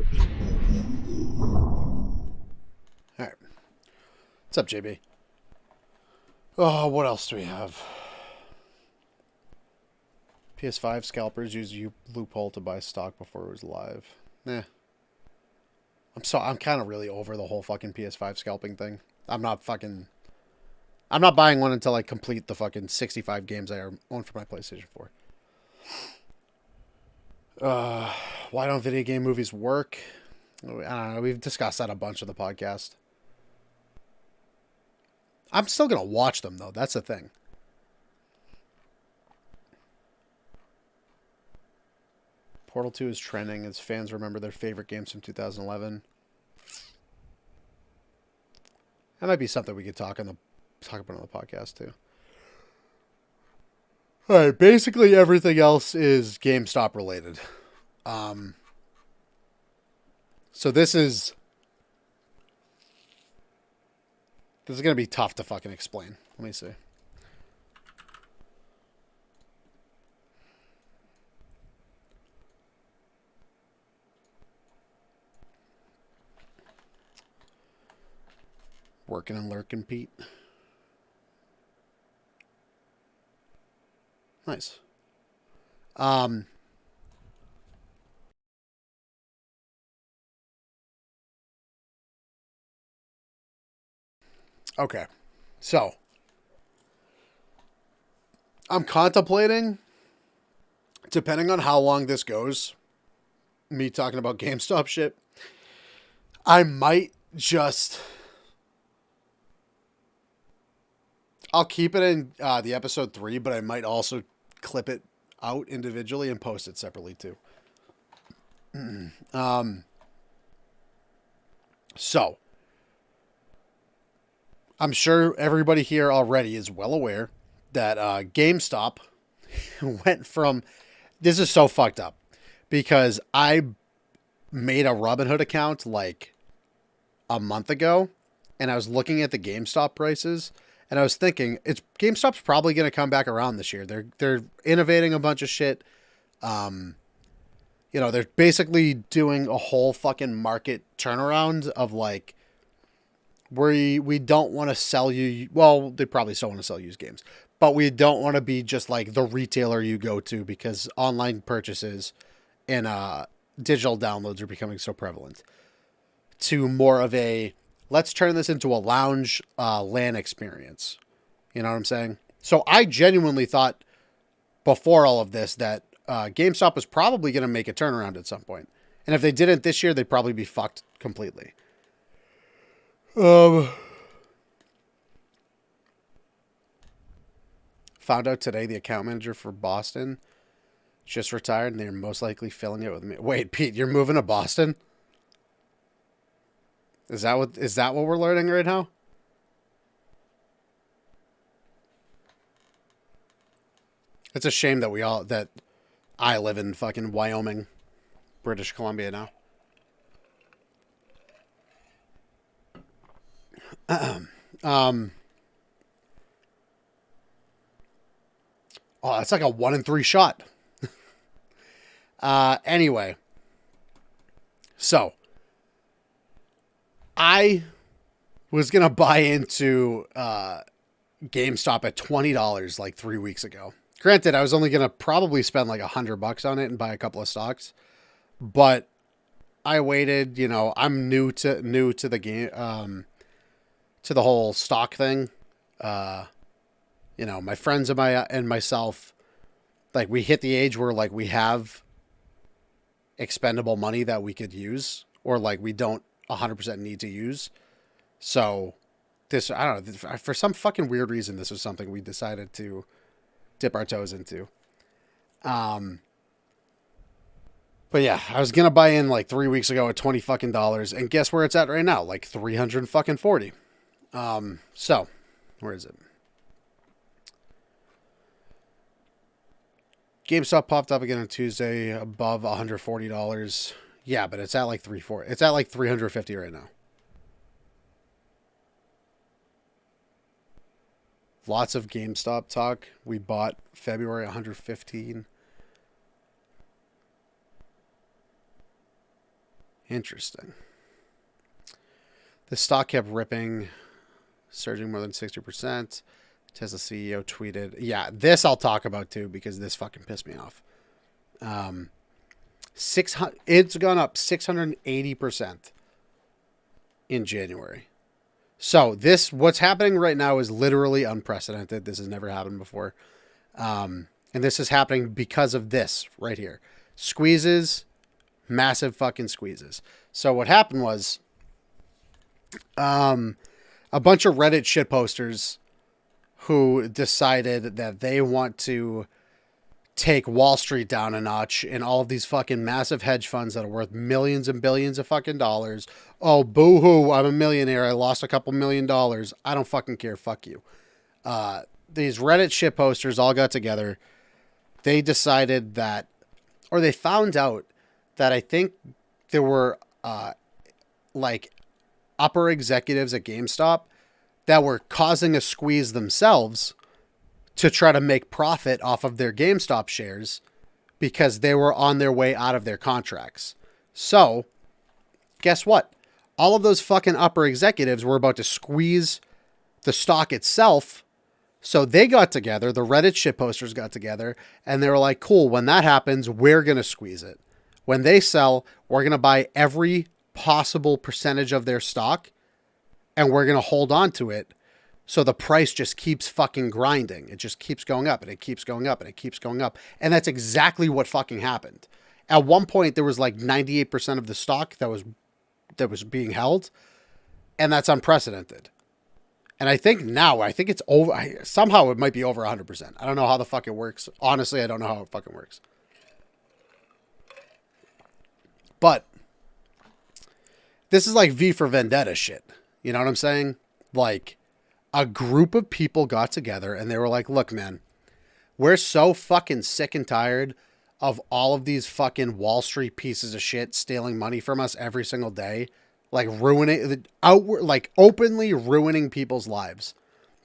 All right. What's up, JB? Oh, what else do we have? PS5 scalpers use a loophole to buy stock before it was live. Nah. I'm kind of really over the whole fucking PS5 scalping thing. I'm not buying one until I complete the fucking 65 games I own for my PlayStation 4. Why don't video game movies work? I don't know. We've discussed that a bunch of the podcast. I'm still going to watch them, though. That's the thing. Portal 2 is trending as fans remember their favorite games from 2011. That might be something we could talk about on the podcast, too. All right, basically everything else is GameStop related. So this is going to be tough to fucking explain. Let me see. Working and lurking, Pete. Nice. Okay. So, I'm contemplating, depending on how long this goes, me talking about GameStop shit, I might just... I'll keep it in the episode 3, but I might also clip it out individually and post it separately too. So, I'm sure everybody here already is well aware that GameStop went from... This is so fucked up because I made a Robinhood account like a month ago and I was looking at the GameStop prices and I was thinking GameStop's probably going to come back around this year. They're innovating a bunch of shit. They're basically doing a whole fucking market turnaround of like, we don't want to sell you. Well, they probably still want to sell used games, but we don't want to be just like the retailer you go to because online purchases and digital downloads are becoming so prevalent. To more of a, let's turn this into a lounge LAN experience. You know what I'm saying? So I genuinely thought before all of this that GameStop was probably going to make a turnaround at some point. And if they didn't this year, they'd probably be fucked completely. Found out today the account manager for Boston just retired and they're most likely filling it with me. Wait, Pete, you're moving to Boston? Is that what we're learning right now? It's a shame that I live in fucking Wyoming, British Columbia now. Oh, that's like a 1 in 3 shot. Anyway. So, I was going to buy into GameStop at $20 like 3 weeks ago. Granted, I was only going to probably spend like $100 on it and buy a couple of stocks. But I waited, I'm new to the game, to the whole stock thing. My friends and myself, like we hit the age where like we have expendable money that we could use or like we don't 100% need to use. So I don't know, for some fucking weird reason, this was something we decided to dip our toes into. But yeah, I was going to buy in like 3 weeks ago at $20 fucking dollars. And guess where it's at right now? Like $340. So where is it? GameStop popped up again on Tuesday above $140. Yeah, but it's at like It's at like $350 right now. Lots of GameStop talk. We bought February $115. Interesting. The stock kept ripping, surging more than 60%. Tesla CEO tweeted, yeah, this I'll talk about too because this fucking pissed me off. It's gone up 680% in January. So what's happening right now is literally unprecedented. This has never happened before. And this is happening because of this right here. Squeezes, massive fucking squeezes. So what happened was, a bunch of Reddit shit posters who decided that they want to take Wall Street down a notch and all of these fucking massive hedge funds that are worth millions and billions of fucking dollars. Oh, boo-hoo, I'm a millionaire. I lost a couple $1,000,000. I don't fucking care. Fuck you. These Reddit shit posters all got together. They decided that, or they found out that I think there were like upper executives at GameStop that were causing a squeeze themselves to try to make profit off of their GameStop shares because they were on their way out of their contracts. So, guess what? All of those fucking upper executives were about to squeeze the stock itself. So they got together, the Reddit shitposters got together, and they were like, cool, when that happens, we're going to squeeze it. When they sell, we're going to buy every possible percentage of their stock, and we're going to hold on to it. So the price just keeps fucking grinding. It just keeps going up, and it keeps going up, and it keeps going up. And that's exactly what fucking happened. At one point, there was like 98% of the stock that was being held, and that's unprecedented. And I think it's over. Somehow it might be over 100%. I don't know how the fuck it works. Honestly, I don't know how it fucking works. But this is like V for Vendetta shit. You know what I'm saying? Like, a group of people got together and they were like, look, man, we're so fucking sick and tired of all of these fucking Wall Street pieces of shit stealing money from us every single day. Like openly ruining people's lives,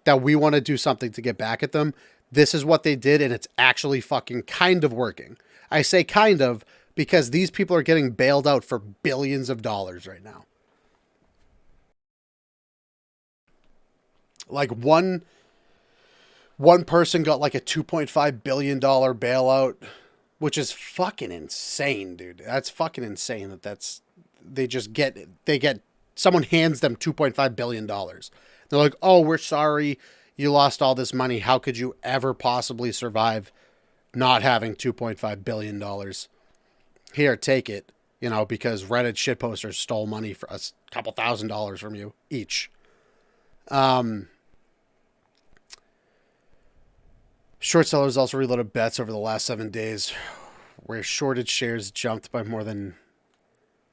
that we want to do something to get back at them. This is what they did, and it's actually fucking kind of working. I say kind of because these people are getting bailed out for billions of dollars right now. Like one person got like a $2.5 billion bailout, which is fucking insane, dude. That's fucking insane someone hands them $2.5 billion. They're like, oh, we're sorry you lost all this money. How could you ever possibly survive not having $2.5 billion? Here, take it. You know, because Reddit shitposters stole money for a couple $1,000s from you each. Short sellers also reloaded bets over the last 7 days, where shorted shares jumped by more than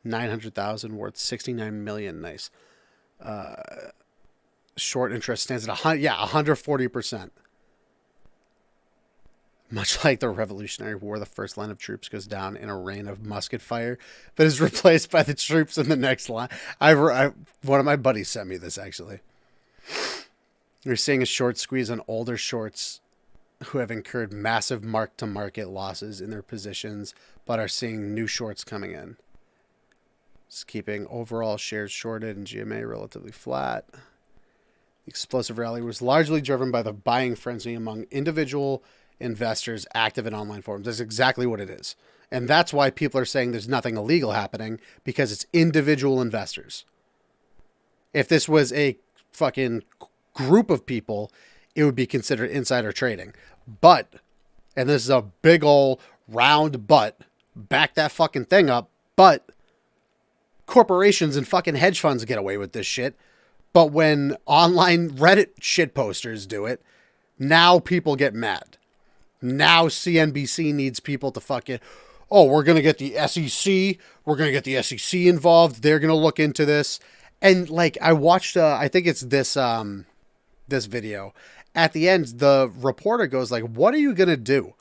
900,000, worth 69 million. Nice. Short interest stands at 140%. Much like the Revolutionary War, the first line of troops goes down in a rain of musket fire, but is replaced by the troops in the next line. One of my buddies sent me this, actually. You're seeing a short squeeze on older shorts who have incurred massive mark-to-market losses in their positions, but are seeing new shorts coming in. It's keeping overall shares shorted and GMA relatively flat. The explosive rally was largely driven by the buying frenzy among individual investors active in online forums. That's exactly what it is. And that's why people are saying there's nothing illegal happening, because it's individual investors. If this was a fucking group of people, it would be considered insider trading. But, and this is a big ol' round but, back that fucking thing up, but corporations and fucking hedge funds get away with this shit. But when online Reddit shit posters do it, now people get mad. Now CNBC needs people to fucking, oh, we're going to get the SEC. We're going to get the SEC involved. They're going to look into this. And like, I watched, I think it's this video. At the end, the reporter goes like, what are you going to do?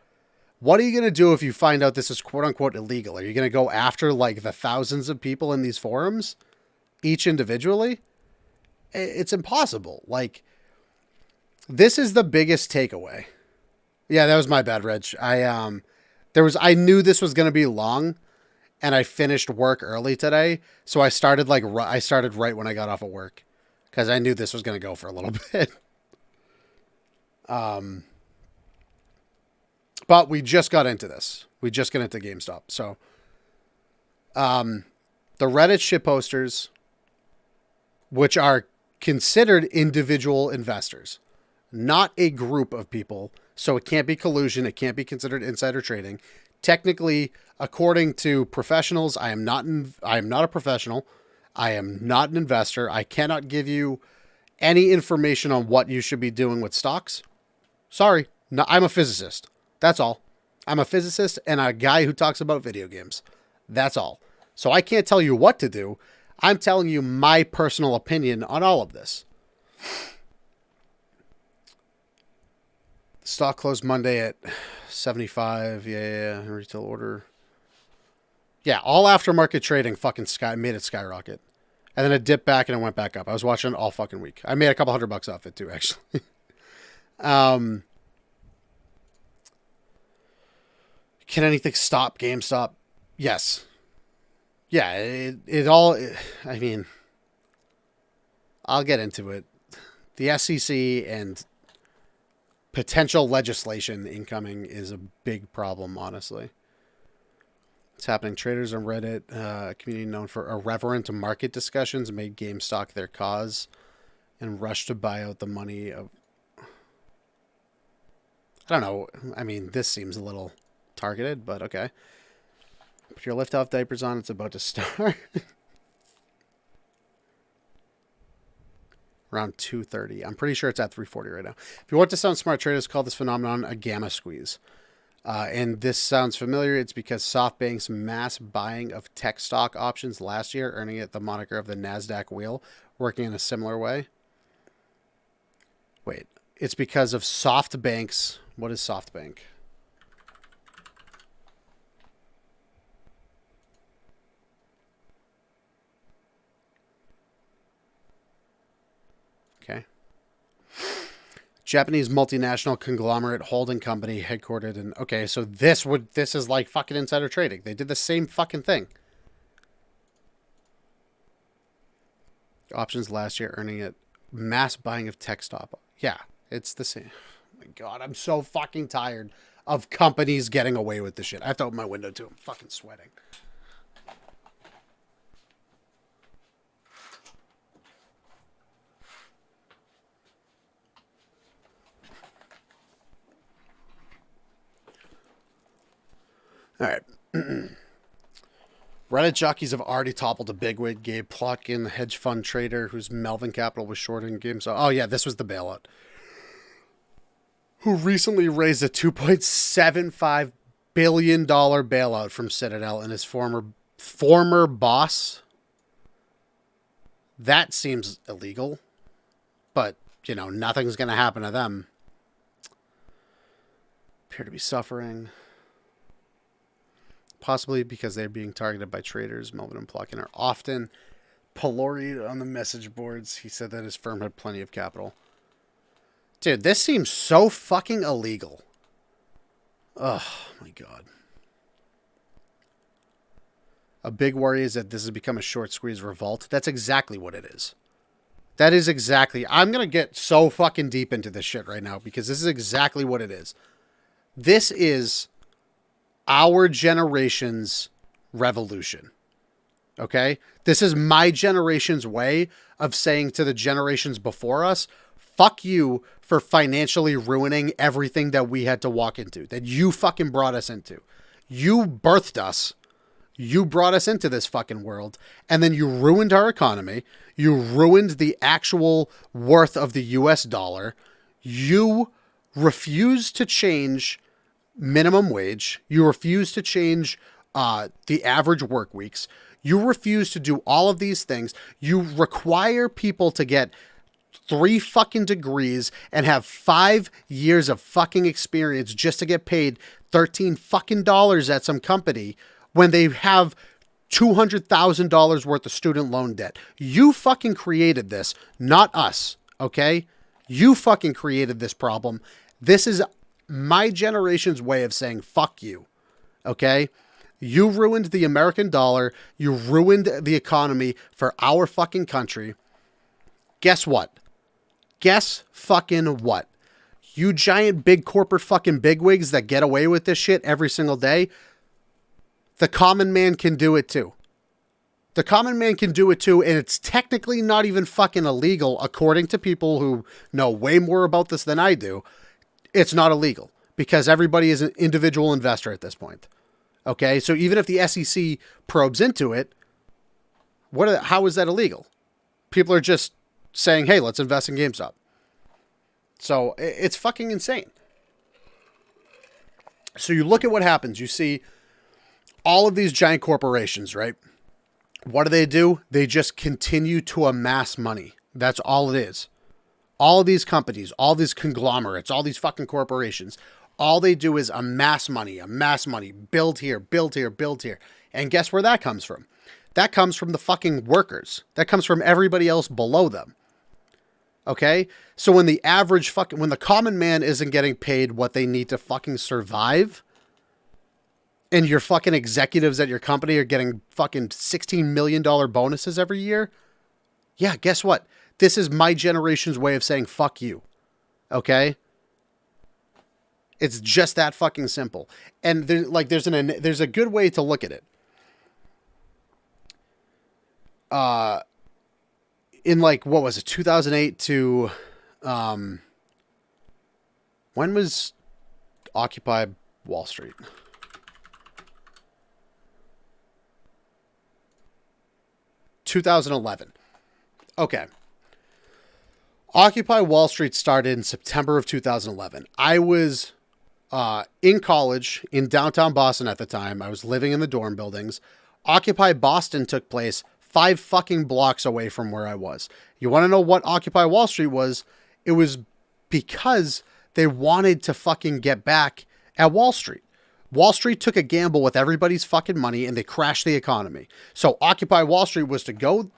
What are you going to do if you find out this is quote unquote illegal? Are you going to go after like the thousands of people in these forums, each individually? It's impossible. Like, this is the biggest takeaway. Yeah, that was my bad, Reg. I knew this was going to be long, and I finished work early today. So I started I started right when I got off of work because I knew this was going to go for a little bit. But we just got into this. We just got into GameStop. So the Reddit shit posters, which are considered individual investors, not a group of people. So it can't be collusion. It can't be considered insider trading. Technically, according to professionals, I am not a professional. I am not an investor. I cannot give you any information on what you should be doing with stocks. Sorry. No, I'm a physicist. That's all. I'm a physicist and a guy who talks about video games. That's all. So I can't tell you what to do. I'm telling you my personal opinion on all of this. Stock closed Monday at 75. Yeah. Retail order. Yeah, all aftermarket trading fucking made it skyrocket. And then it dipped back and it went back up. I was watching it all fucking week. I made a couple $100 off it too, actually. Can anything stop GameStop? Yes. Yeah, I mean, I'll get into it. The SEC and potential legislation incoming is a big problem, honestly. It's happening. Traders on Reddit, a community known for irreverent market discussions, made GameStop their cause and rushed to buy out the money of... I don't know. I mean, this seems a little targeted, but okay. Put your lift-off diapers on. It's about to start. Around 2:30. I'm pretty sure it's at 3:40 right now. If you want to sound smart, traders call this phenomenon a gamma squeeze. And this sounds familiar. It's because SoftBank's mass buying of tech stock options last year, earning it the moniker of the NASDAQ wheel, working in a similar way. Wait. It's because of SoftBank's... What is SoftBank? Okay. Japanese multinational conglomerate holding company headquartered in... Okay, so this is like fucking insider trading. They did the same fucking thing. Options last year, earning it mass buying of tech stock. Yeah, it's the same. Oh my God, I'm so fucking tired of companies getting away with this shit. I have to open my window too. I'm fucking sweating. All right. Reddit jockeys have already toppled a bigwig, Gabe Plotkin, the hedge fund trader whose Melvin Capital was shorting games. Oh, yeah, this was the bailout. Who recently raised a $2.75 billion bailout from Citadel and his former boss. That seems illegal. But, you know, nothing's going to happen to them. Appear to be suffering. Possibly because they're being targeted by traders. Melvin and Plotkin are often pilloried on the message boards. He said that his firm had plenty of capital. Dude, this seems so fucking illegal. Oh, my God. A big worry is that this has become a short squeeze revolt. That's exactly what it is. That is exactly... I'm going to get so fucking deep into this shit right now because this is exactly what it is. This is... our generation's revolution. Okay? This is my generation's way of saying to the generations before us, fuck you for financially ruining everything that we had to walk into, that you fucking brought us into. You birthed us. You brought us into this fucking world, and then you ruined our economy. You ruined the actual worth of the US dollar. You refused to change minimum wage. You refuse to change the average work weeks. You refuse to do all of these things. You require people to get 3 fucking degrees and have 5 years of fucking experience just to get paid $13 fucking at some company when they have $200,000 worth of student loan debt. You fucking created this, not us, okay? You fucking created this problem. This is my generation's way of saying fuck you, okay? You ruined the American dollar. You ruined the economy for our fucking country. Guess what? Guess fucking what? You giant big corporate fucking bigwigs that get away with this shit every single day, the common man can do it too. The common man can do it too, and it's technically not even fucking illegal, according to people who know way more about this than I do. It's not illegal because everybody is an individual investor at this point. Okay, so even if the SEC probes into it, how is that illegal? People are just saying, hey, let's invest in GameStop. So it's fucking insane. So you look at what happens. You see all of these giant corporations, right? What do? They just continue to amass money. That's all it is. All of these companies, all these conglomerates, all these fucking corporations, all they do is amass money, build here, build here, build here. And guess where that comes from? That comes from the fucking workers. That comes from everybody else below them. Okay? So when the when the common man isn't getting paid what they need to fucking survive, and your fucking executives at your company are getting fucking $16 million bonuses every year, yeah, guess what? This is my generation's way of saying fuck you. Okay? It's just that fucking simple. And there's a good way to look at it. In what was it, 2008 to, when was Occupy Wall Street? $2011. Okay. Occupy Wall Street started in September of 2011. I was in college in downtown Boston at the time. I was living in the dorm buildings. Occupy Boston took place 5 fucking blocks away from where I was. You want to know what Occupy Wall Street was? It was because they wanted to fucking get back at Wall Street. Wall Street took a gamble with everybody's fucking money and they crashed the economy. So Occupy Wall Street was to go,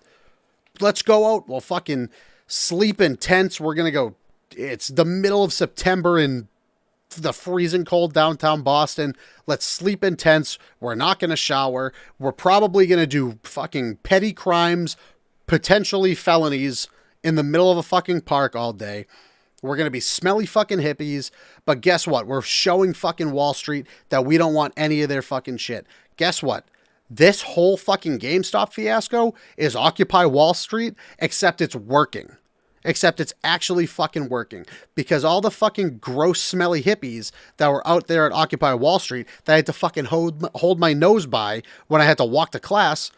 let's go out. We'll fucking sleep in tents. We're going to go. It's the middle of September in the freezing cold downtown Boston. Let's sleep in tents. We're not going to shower. We're probably going to do fucking petty crimes, potentially felonies in the middle of a fucking park all day. We're going to be smelly fucking hippies. But guess what? We're showing fucking Wall Street that we don't want any of their fucking shit. Guess what? This whole fucking GameStop fiasco is Occupy Wall Street, except it's working. Except it's actually fucking working. Because all the fucking gross, smelly hippies that were out there at Occupy Wall Street that I had to fucking hold my nose by when I had to walk to class,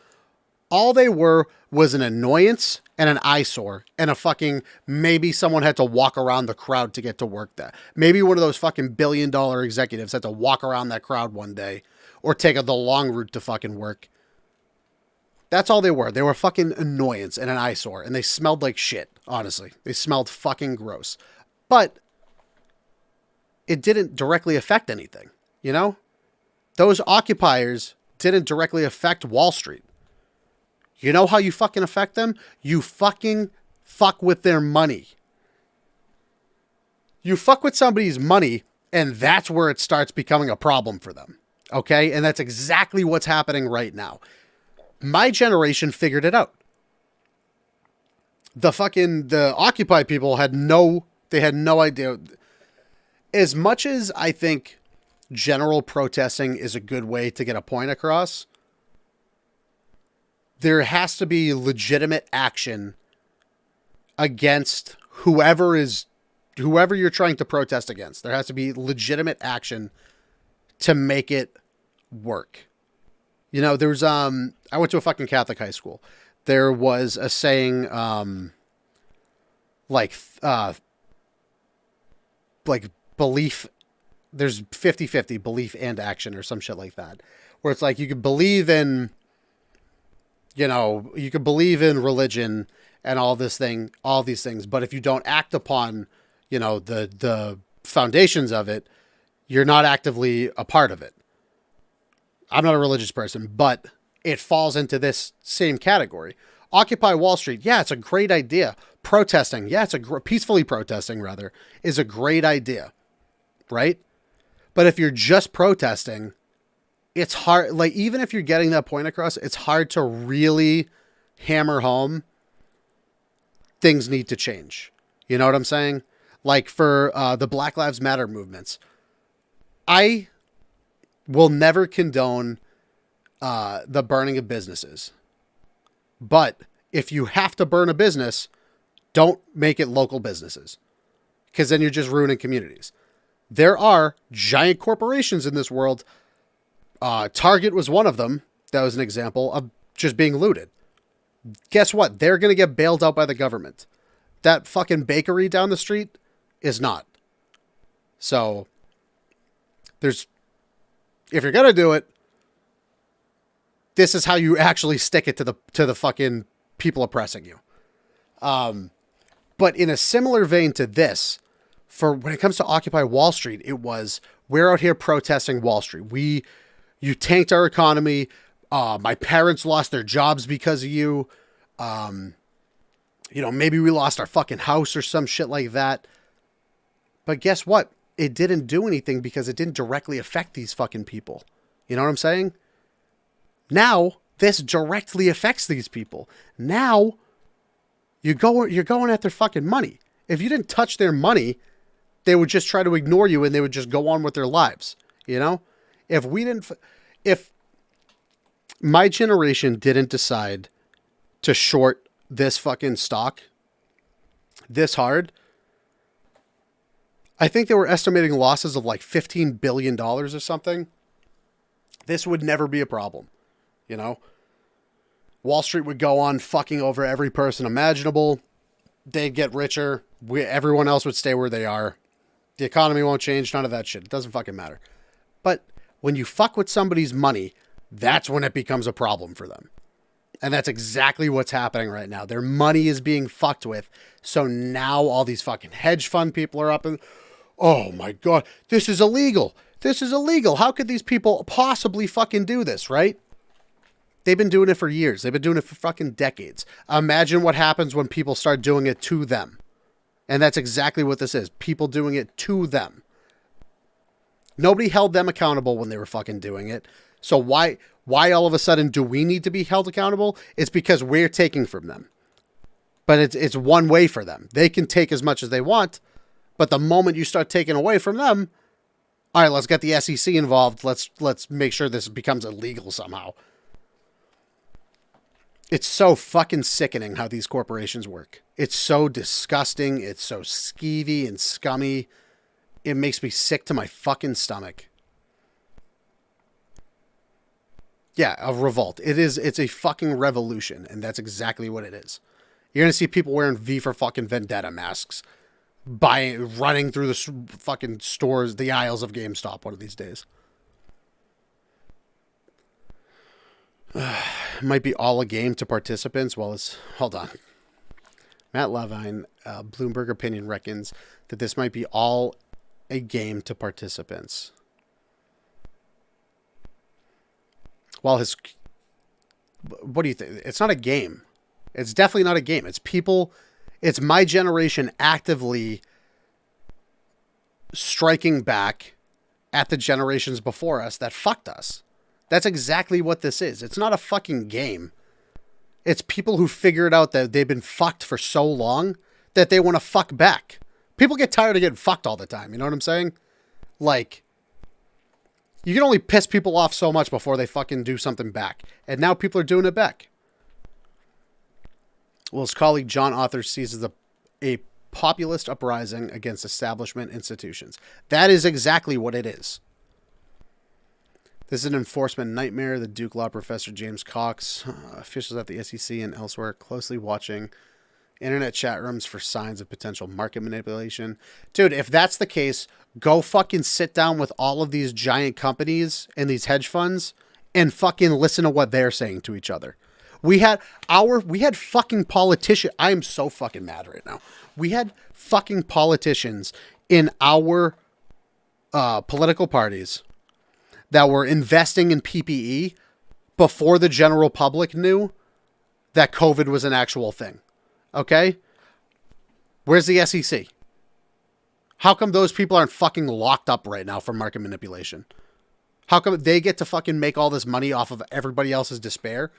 all they were was an annoyance and an eyesore and a fucking, maybe someone had to walk around the crowd to get to work there. Maybe one of those fucking $1 billion executives had to walk around that crowd one day or take the long route to fucking work. That's all they were. They were fucking annoyance and an eyesore, and they smelled like shit, honestly. They smelled fucking gross. But it didn't directly affect anything, you know? Those occupiers didn't directly affect Wall Street. You know how you fucking affect them? You fucking fuck with their money. You fuck with somebody's money, and that's where it starts becoming a problem for them. Okay? And that's exactly what's happening right now. My generation figured it out. The Occupy people had no idea. As much as I think general protesting is a good way to get a point across, there has to be legitimate action against whoever you're trying to protest against. There has to be legitimate action to make it work. You know, there's I went to a fucking Catholic high school. There was a saying like belief, there's 50-50 belief and action or some shit like that. Where it's like you could believe in, you know, you could believe in religion and all these things, but if you don't act upon, you know, the foundations of it, you're not actively a part of it. I'm not a religious person, but it falls into this same category. Occupy Wall Street. Yeah, it's a great idea. Protesting. Yeah, peacefully protesting rather is a great idea. Right? But if you're just protesting, it's hard. Like, even if you're getting that point across, it's hard to really hammer home things need to change. You know what I'm saying? Like for the Black Lives Matter movements, I will never condone the burning of businesses. But if you have to burn a business, don't make it local businesses, because then you're just ruining communities. There are giant corporations in this world. Target was one of them. That was an example of just being looted. Guess what? They're going to get bailed out by the government. That fucking bakery down the street is not. So if you're going to do it, this is how you actually stick it to the fucking people oppressing you. But in a similar vein to this, for when it comes to Occupy Wall Street, it was, we're out here protesting Wall Street. You tanked our economy. My parents lost their jobs because of you. Maybe we lost our fucking house or some shit like that. But guess what? It didn't do anything because it didn't directly affect these fucking people. You know what I'm saying? Now, this directly affects these people. Now, you're going at their fucking money. If you didn't touch their money, they would just try to ignore you and they would just go on with their lives. You know? If my generation didn't decide to short this fucking stock this hard, I think they were estimating losses of like $15 billion or something. This would never be a problem. You know, Wall Street would go on fucking over every person imaginable. They'd get richer. Everyone else would stay where they are. The economy won't change. None of that shit. It doesn't fucking matter. But when you fuck with somebody's money, that's when it becomes a problem for them. And that's exactly what's happening right now. Their money is being fucked with. So now all these fucking hedge fund people are up and, oh my God, this is illegal. This is illegal. How could these people possibly fucking do this, right? They've been doing it for years. They've been doing it for fucking decades. Imagine what happens when people start doing it to them. And that's exactly what this is. People doing it to them. Nobody held them accountable when they were fucking doing it. So why all of a sudden do we need to be held accountable? It's because we're taking from them. But it's one way for them. They can take as much as they want. But the moment you start taking away from them, all right, let's get the SEC involved. Let's make sure this becomes illegal somehow. It's so fucking sickening how these corporations work. It's so disgusting. It's so skeevy and scummy. It makes me sick to my fucking stomach. Yeah, a revolt. It's a fucking revolution, and that's exactly what it is. You're going to see people wearing V for fucking Vendetta masks, running through the fucking stores, the aisles of GameStop one of these days. Might be all a game to participants. Hold on. Matt Levine, Bloomberg Opinion reckons that this might be all a game to participants. What do you think? It's not a game. It's definitely not a game. It's people. It's my generation actively striking back at the generations before us that fucked us. That's exactly what this is. It's not a fucking game. It's people who figured out that they've been fucked for so long that they want to fuck back. People get tired of getting fucked all the time. You know what I'm saying? Like, you can only piss people off so much before they fucking do something back. And now people are doing it back. Well, his colleague John Author sees as a populist uprising against establishment institutions. That is exactly what it is. This is an enforcement nightmare. The Duke Law professor James Cox, officials at the SEC and elsewhere closely watching internet chat rooms for signs of potential market manipulation. Dude, if that's the case, go fucking sit down with all of these giant companies and these hedge funds and fucking listen to what they're saying to each other. We had fucking politicians. I am so fucking mad right now. We had fucking politicians in our political parties that were investing in PPE before the general public knew that COVID was an actual thing. Okay? Where's the SEC? How come those people aren't fucking locked up right now for market manipulation? How come they get to fucking make all this money off of everybody else's despair,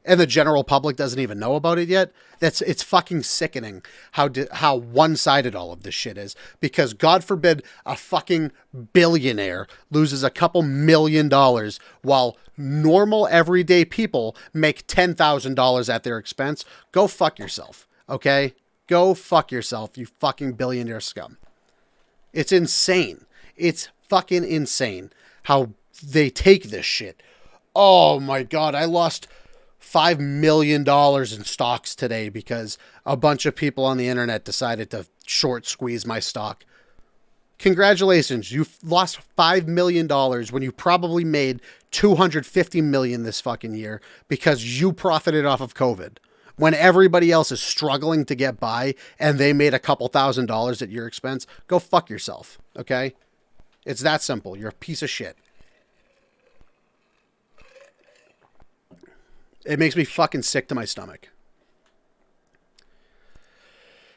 and the general public doesn't even know about it yet? It's fucking sickening how one-sided all of this shit is. Because God forbid a fucking billionaire loses a couple $1,000,000 while normal everyday people make $10,000 at their expense. Go fuck yourself, okay? Go fuck yourself, you fucking billionaire scum. It's insane. It's fucking insane how they take this shit. Oh my God, I lost $5 million in stocks today because a bunch of people on the internet decided to short squeeze my stock. Congratulations, you lost $5 million when you probably made $250 million this fucking year because you profited off of COVID. When everybody else is struggling to get by and they made a couple $1,000s at your expense, go fuck yourself, okay? It's that simple. You're a piece of shit. It makes me fucking sick to my stomach.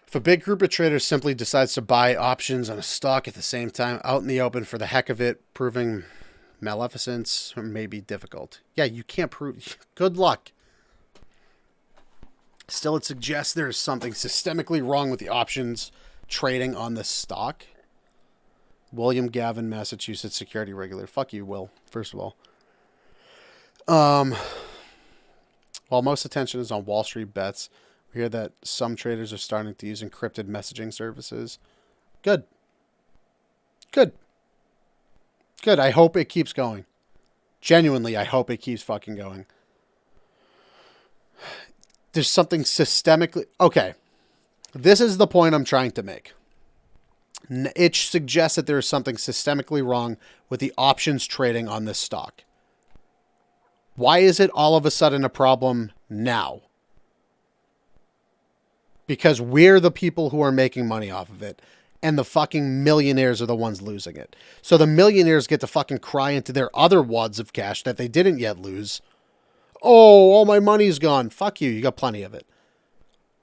If a big group of traders simply decides to buy options on a stock at the same time out in the open for the heck of it, proving maleficence may be difficult. Yeah, you can't prove... Good luck. Still, it suggests there is something systemically wrong with the options trading on the stock. William Gavin, Massachusetts security regulator. Fuck you, Will, first of all. While most attention is on Wall Street bets, we hear that some traders are starting to use encrypted messaging services. Good. Good. Good. I hope it keeps going. Genuinely, I hope it keeps fucking going. There's something systemically... Okay. This is the point I'm trying to make. It suggests that there is something systemically wrong with the options trading on this stock. Why is it all of a sudden a problem now? Because we're the people who are making money off of it, and the fucking millionaires are the ones losing it. So the millionaires get to fucking cry into their other wads of cash that they didn't yet lose. Oh, all my money's gone. Fuck you. You got plenty of it.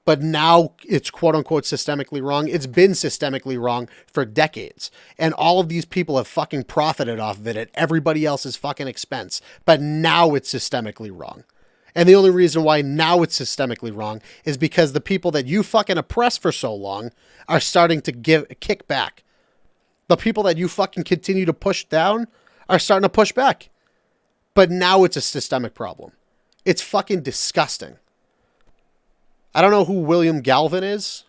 But now it's quote-unquote systemically wrong. It's been systemically wrong for decades. And all of these people have fucking profited off of it at everybody else's fucking expense. But now it's systemically wrong. And the only reason why now it's systemically wrong is because the people that you fucking oppressed for so long are starting to kick back. The people that you fucking continue to push down are starting to push back. But now it's a systemic problem. It's fucking disgusting. I don't know who William Galvin is.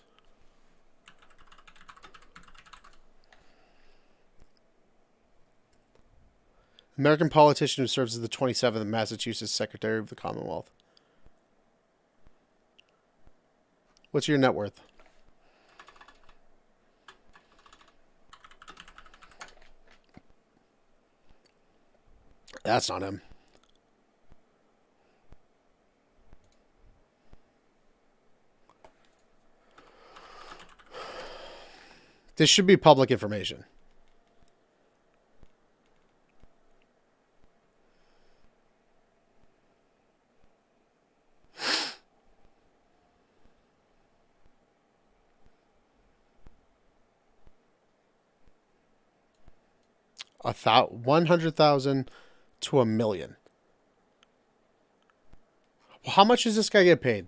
American politician who serves as the 27th Massachusetts Secretary of the Commonwealth. What's your net worth? That's not him. This should be public information. $100,000 to $1 million. How much does this guy get paid?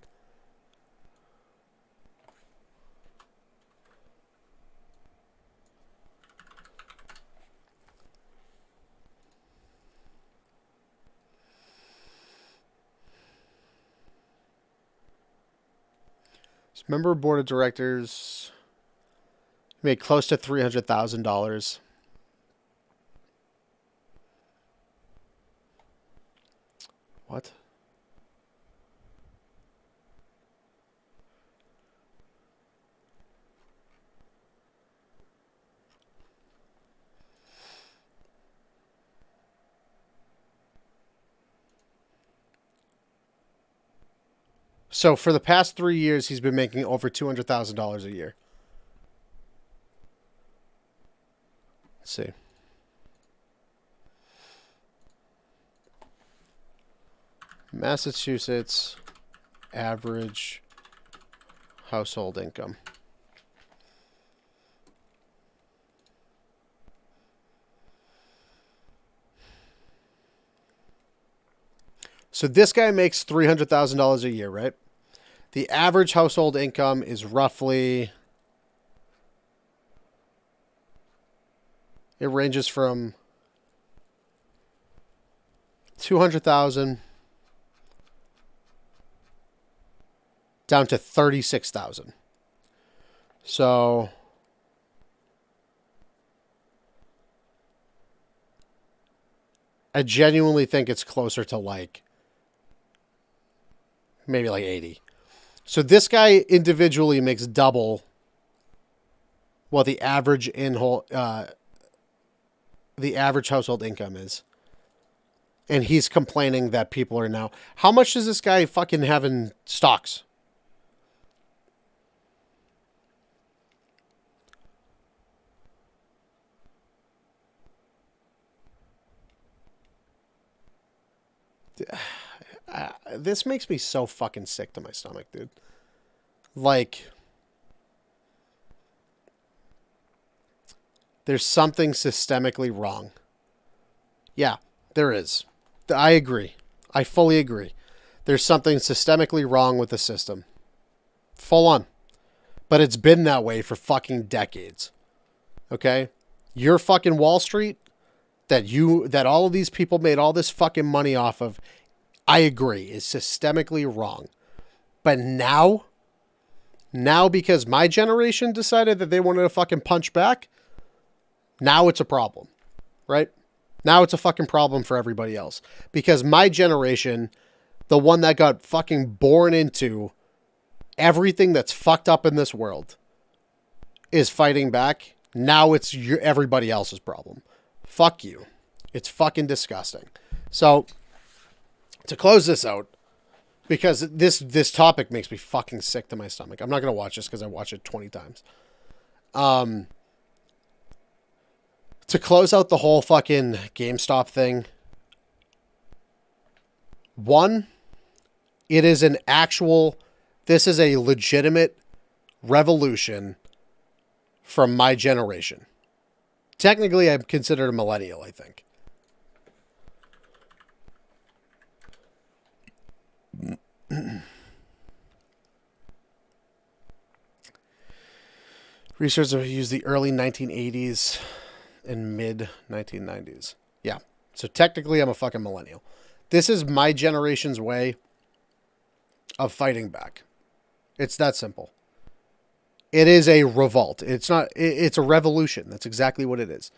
Member of board of directors made close to $300,000. What? So for the past 3 years, he's been making over $200,000 a year. Let's see. Massachusetts average household income. So this guy makes $300,000 a year, right? The average household income is roughly, it ranges from 200,000 down to 36,000. So I genuinely think it's closer to like maybe like 80. So this guy individually makes double what the average the average household income is. And he's complaining that people are now. How much does this guy fucking have in stocks? This makes me so fucking sick to my stomach, dude. Like, there's something systemically wrong. Yeah, there is. I agree. I fully agree. There's something systemically wrong with the system. Full on. But it's been that way for fucking decades. Okay? Your fucking Wall Street that all of these people made all this fucking money off of, I agree, is systemically wrong. But now because my generation decided that they wanted to fucking punch back, now it's a problem, right? Now it's a fucking problem for everybody else. Because my generation, the one that got fucking born into everything that's fucked up in this world, is fighting back. Now it's everybody else's problem. Fuck you. It's fucking disgusting. So, to close this out, because this topic makes me fucking sick to my stomach. I'm not going to watch this because I watched it 20 times. To close out the whole fucking GameStop thing, one, this is a legitimate revolution from my generation. Technically, I'm considered a millennial, I think. Researchers have used the early 1980s and mid 1990s. Yeah. So technically, I'm a fucking millennial. This is my generation's way of fighting back. It's that simple. It is a revolt. It's a revolution. That's exactly what it is.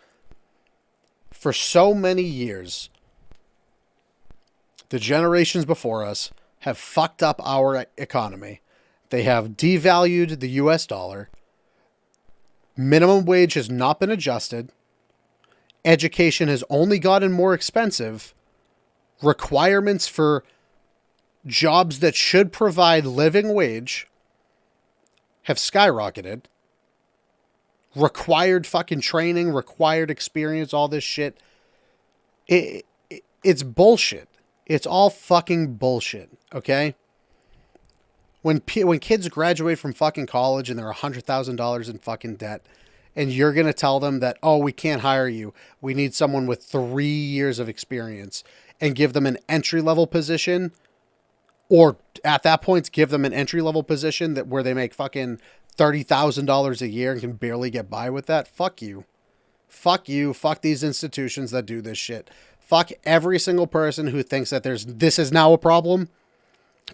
For so many years, the generations before us have fucked up our economy. They have devalued the US dollar. Minimum wage has not been adjusted. Education has only gotten more expensive. Requirements for jobs that should provide living wage have skyrocketed. Required fucking training, required experience, all this shit. It's bullshit. It's all fucking bullshit, okay? When kids graduate from fucking college and they're $100,000 in fucking debt, and you're going to tell them that, oh, we can't hire you, we need someone with 3 years of experience, and give them an entry-level position, or at that point, give them an entry-level position where they make fucking $30,000 a year and can barely get by with that, fuck you. Fuck you. Fuck these institutions that do this shit. Fuck every single person who thinks that this is now a problem.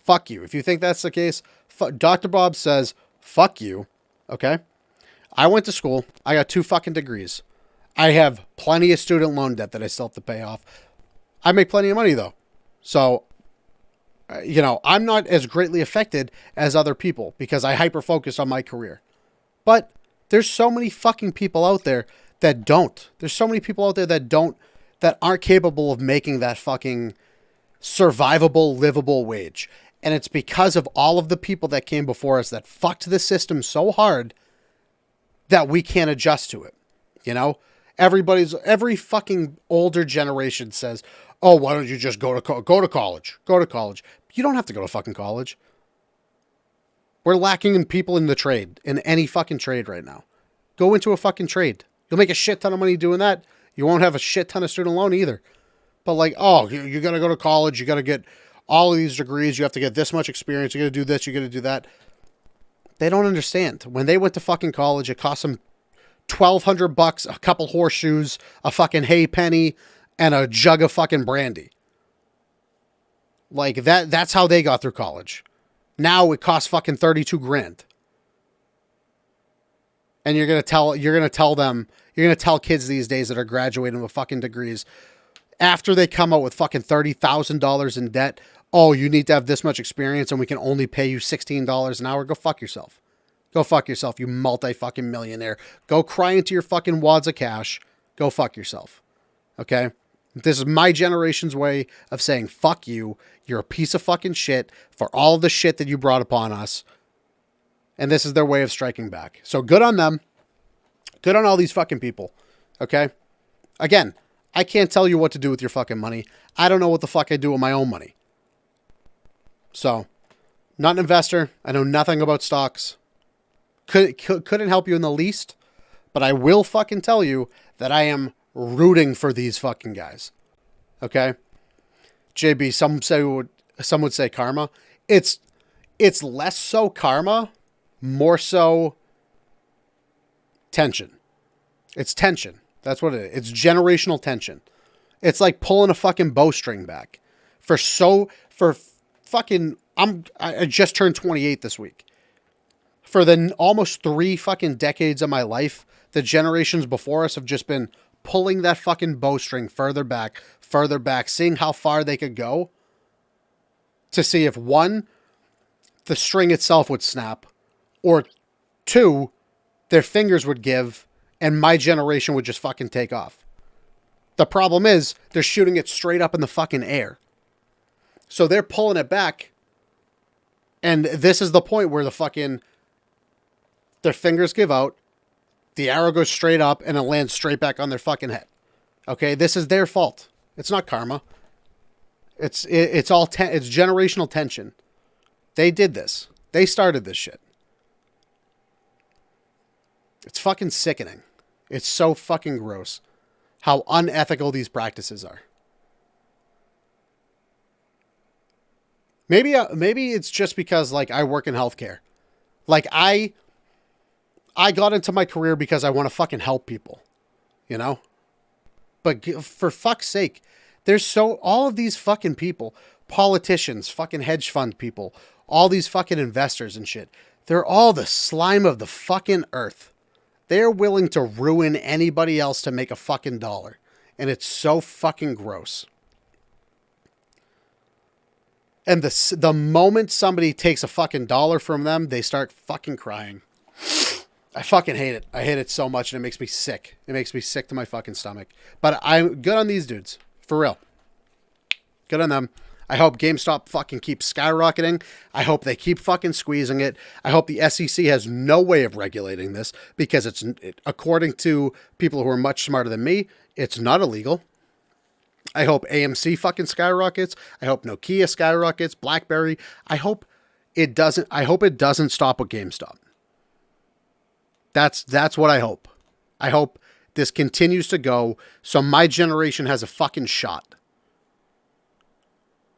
Fuck you. If you think that's the case, Dr. Bob says, fuck you. Okay? I went to school. I got 2 fucking degrees. I have plenty of student loan debt that I still have to pay off. I make plenty of money though. So, I'm not as greatly affected as other people because I hyper-focus on my career. But there's so many fucking people out there that don't. There's so many people out there that aren't capable of making that fucking survivable, livable wage. And it's because of all of the people that came before us that fucked the system so hard that we can't adjust to it. Every fucking older generation says, oh, why don't you just go to college? Go to college. You don't have to go to fucking college. We're lacking in people in the trade, in any fucking trade right now. Go into a fucking trade. You'll make a shit ton of money doing that. You won't have a shit ton of student loan either. But oh, you got to go to college. You got to get all of these degrees. You have to get this much experience. You got to do this. You got to do that. They don't understand. When they went to fucking college, it cost them $1,200, a couple horseshoes, a fucking hay penny, and a jug of fucking brandy. Like that's how they got through college. Now it costs fucking 32 grand. And you're going to tell kids these days that are graduating with fucking degrees after they come out with fucking $30,000 in debt. Oh, you need to have this much experience and we can only pay you $16 an hour. Go fuck yourself. Go fuck yourself, you multi-fucking millionaire. Go cry into your fucking wads of cash. Go fuck yourself. Okay? This is my generation's way of saying, fuck you. You're a piece of fucking shit for all the shit that you brought upon us. And this is their way of striking back. So good on them. Good on all these fucking people. Okay? Again, I can't tell you what to do with your fucking money. I don't know what the fuck I do with my own money. So, not an investor. I know nothing about stocks. Couldn't help you in the least. But I will fucking tell you that I am rooting for these fucking guys. Okay? JB, some would say karma. It's less so karma, more so tension. It's tension. That's what it is. It's generational tension. It's like pulling a fucking bowstring back. I just turned 28 this week. For the almost 3 fucking decades of my life, the generations before us have just been pulling that fucking bowstring further back, seeing how far they could go to see if 1, the string itself would snap, or 2, their fingers would give and my generation would just fucking take off. The problem is they're shooting it straight up in the fucking air. So they're pulling it back. And this is the point where their fingers give out, the arrow goes straight up and it lands straight back on their fucking head. Okay, this is their fault. It's not karma. It's generational tension. They did this. They started this shit. It's fucking sickening. It's so fucking gross how unethical these practices are. Maybe it's just because like I work in healthcare. Like I got into my career because I want to fucking help people, you know? But for fuck's sake, there's all of these fucking people, politicians, fucking hedge fund people, all these fucking investors and shit. They're all the slime of the fucking earth. They're willing to ruin anybody else to make a fucking dollar. And it's so fucking gross. And the moment somebody takes a fucking dollar from them, they start fucking crying. I fucking hate it. I hate it so much and it makes me sick. It makes me sick to my fucking stomach. But I'm good on these dudes. For real. Good on them. I hope GameStop fucking keeps skyrocketing. I hope they keep fucking squeezing it. I hope the SEC has no way of regulating this because according to people who are much smarter than me, it's not illegal. I hope AMC fucking skyrockets. I hope Nokia skyrockets. BlackBerry. I hope it doesn't stop with GameStop. That's what I hope. I hope this continues to go so my generation has a fucking shot.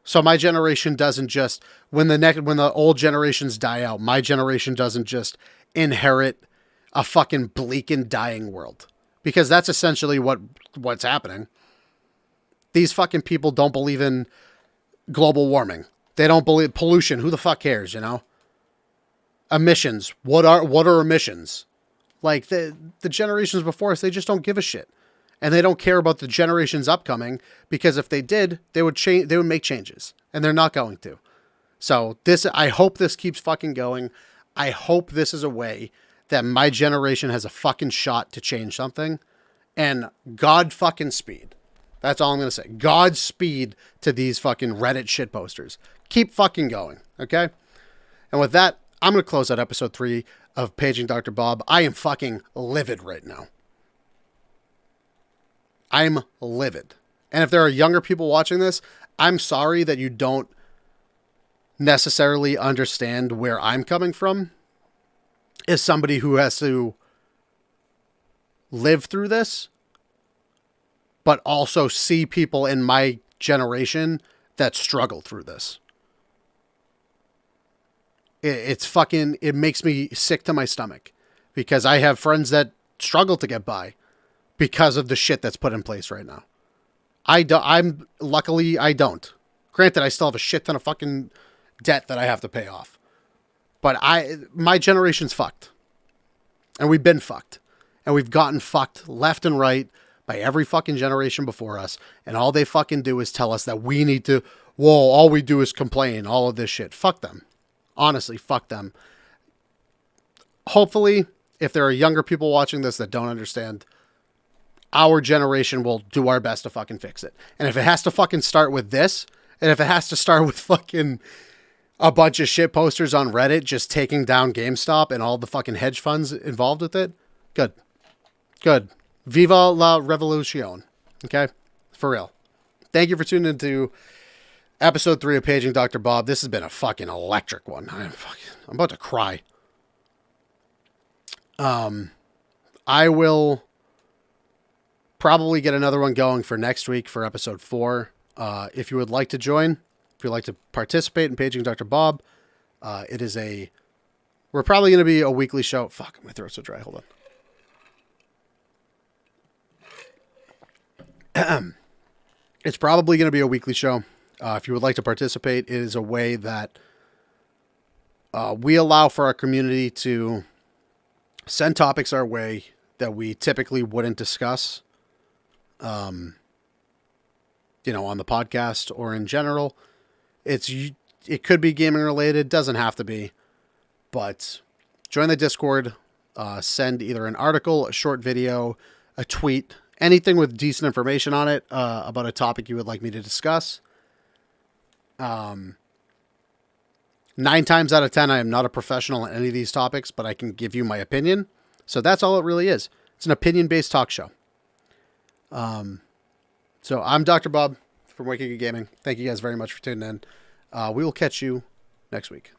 So my generation doesn't just when the old generations die out, my generation doesn't just inherit a fucking bleak and dying world. Because that's essentially what's happening. These fucking people don't believe in global warming. They don't believe pollution. Who the fuck cares, you know? Emissions. What are emissions? Like the generations before us, they just don't give a shit. And they don't care about the generations upcoming because if they did, they would make changes, and they're not going to. So I hope this keeps fucking going. I hope this is a way that my generation has a fucking shot to change something, and God fucking speed. That's all I'm going to say. Godspeed to these fucking Reddit shit posters. Keep fucking going. Okay. And with that, I'm going to close out episode 3 of Paging Dr. Bob. I am fucking livid right now. I'm livid. And if there are younger people watching this, I'm sorry that you don't necessarily understand where I'm coming from as somebody who has to live through this, but also see people in my generation that struggle through this. It makes me sick to my stomach because I have friends that struggle to get by because of the shit that's put in place right now. Luckily I don't. Granted, I still have a shit ton of fucking debt that I have to pay off. But my generation's fucked. And we've been fucked. And we've gotten fucked left and right by every fucking generation before us. And all they fucking do is tell us that we need to, all we do is complain, all of this shit. Fuck them. Honestly, fuck them. Hopefully, if there are younger people watching this that don't understand, our generation will do our best to fucking fix it. And if it has to fucking start with this, and if it has to start with fucking a bunch of shit posters on Reddit just taking down GameStop and all the fucking hedge funds involved with it, good. Good. Viva la revolution. Okay? For real. Thank you for tuning into episode 3 of Paging Dr. Bob. This has been a fucking electric one. I'm about to cry. I will probably get another one going for next week for episode 4. If you would like to join, if you'd like to participate in Paging Dr. Bob, we're probably going to be a weekly show. Fuck, my throat's so dry. Hold on. It's probably going to be a weekly show. If you would like to participate, it is a way that we allow for our community to send topics our way that we typically wouldn't discuss, on the podcast or in general. It could be gaming related, doesn't have to be, but join the Discord, send either an article, a short video, a tweet, anything with decent information on it, about a topic you would like me to discuss. 9 times out of 10, I am not a professional in any of these topics, but I can give you my opinion. So that's all it really is. It's an opinion-based talk show. So I'm Dr. Bob from Wicked Gaming. Thank you guys very much for tuning in. We will catch you next week.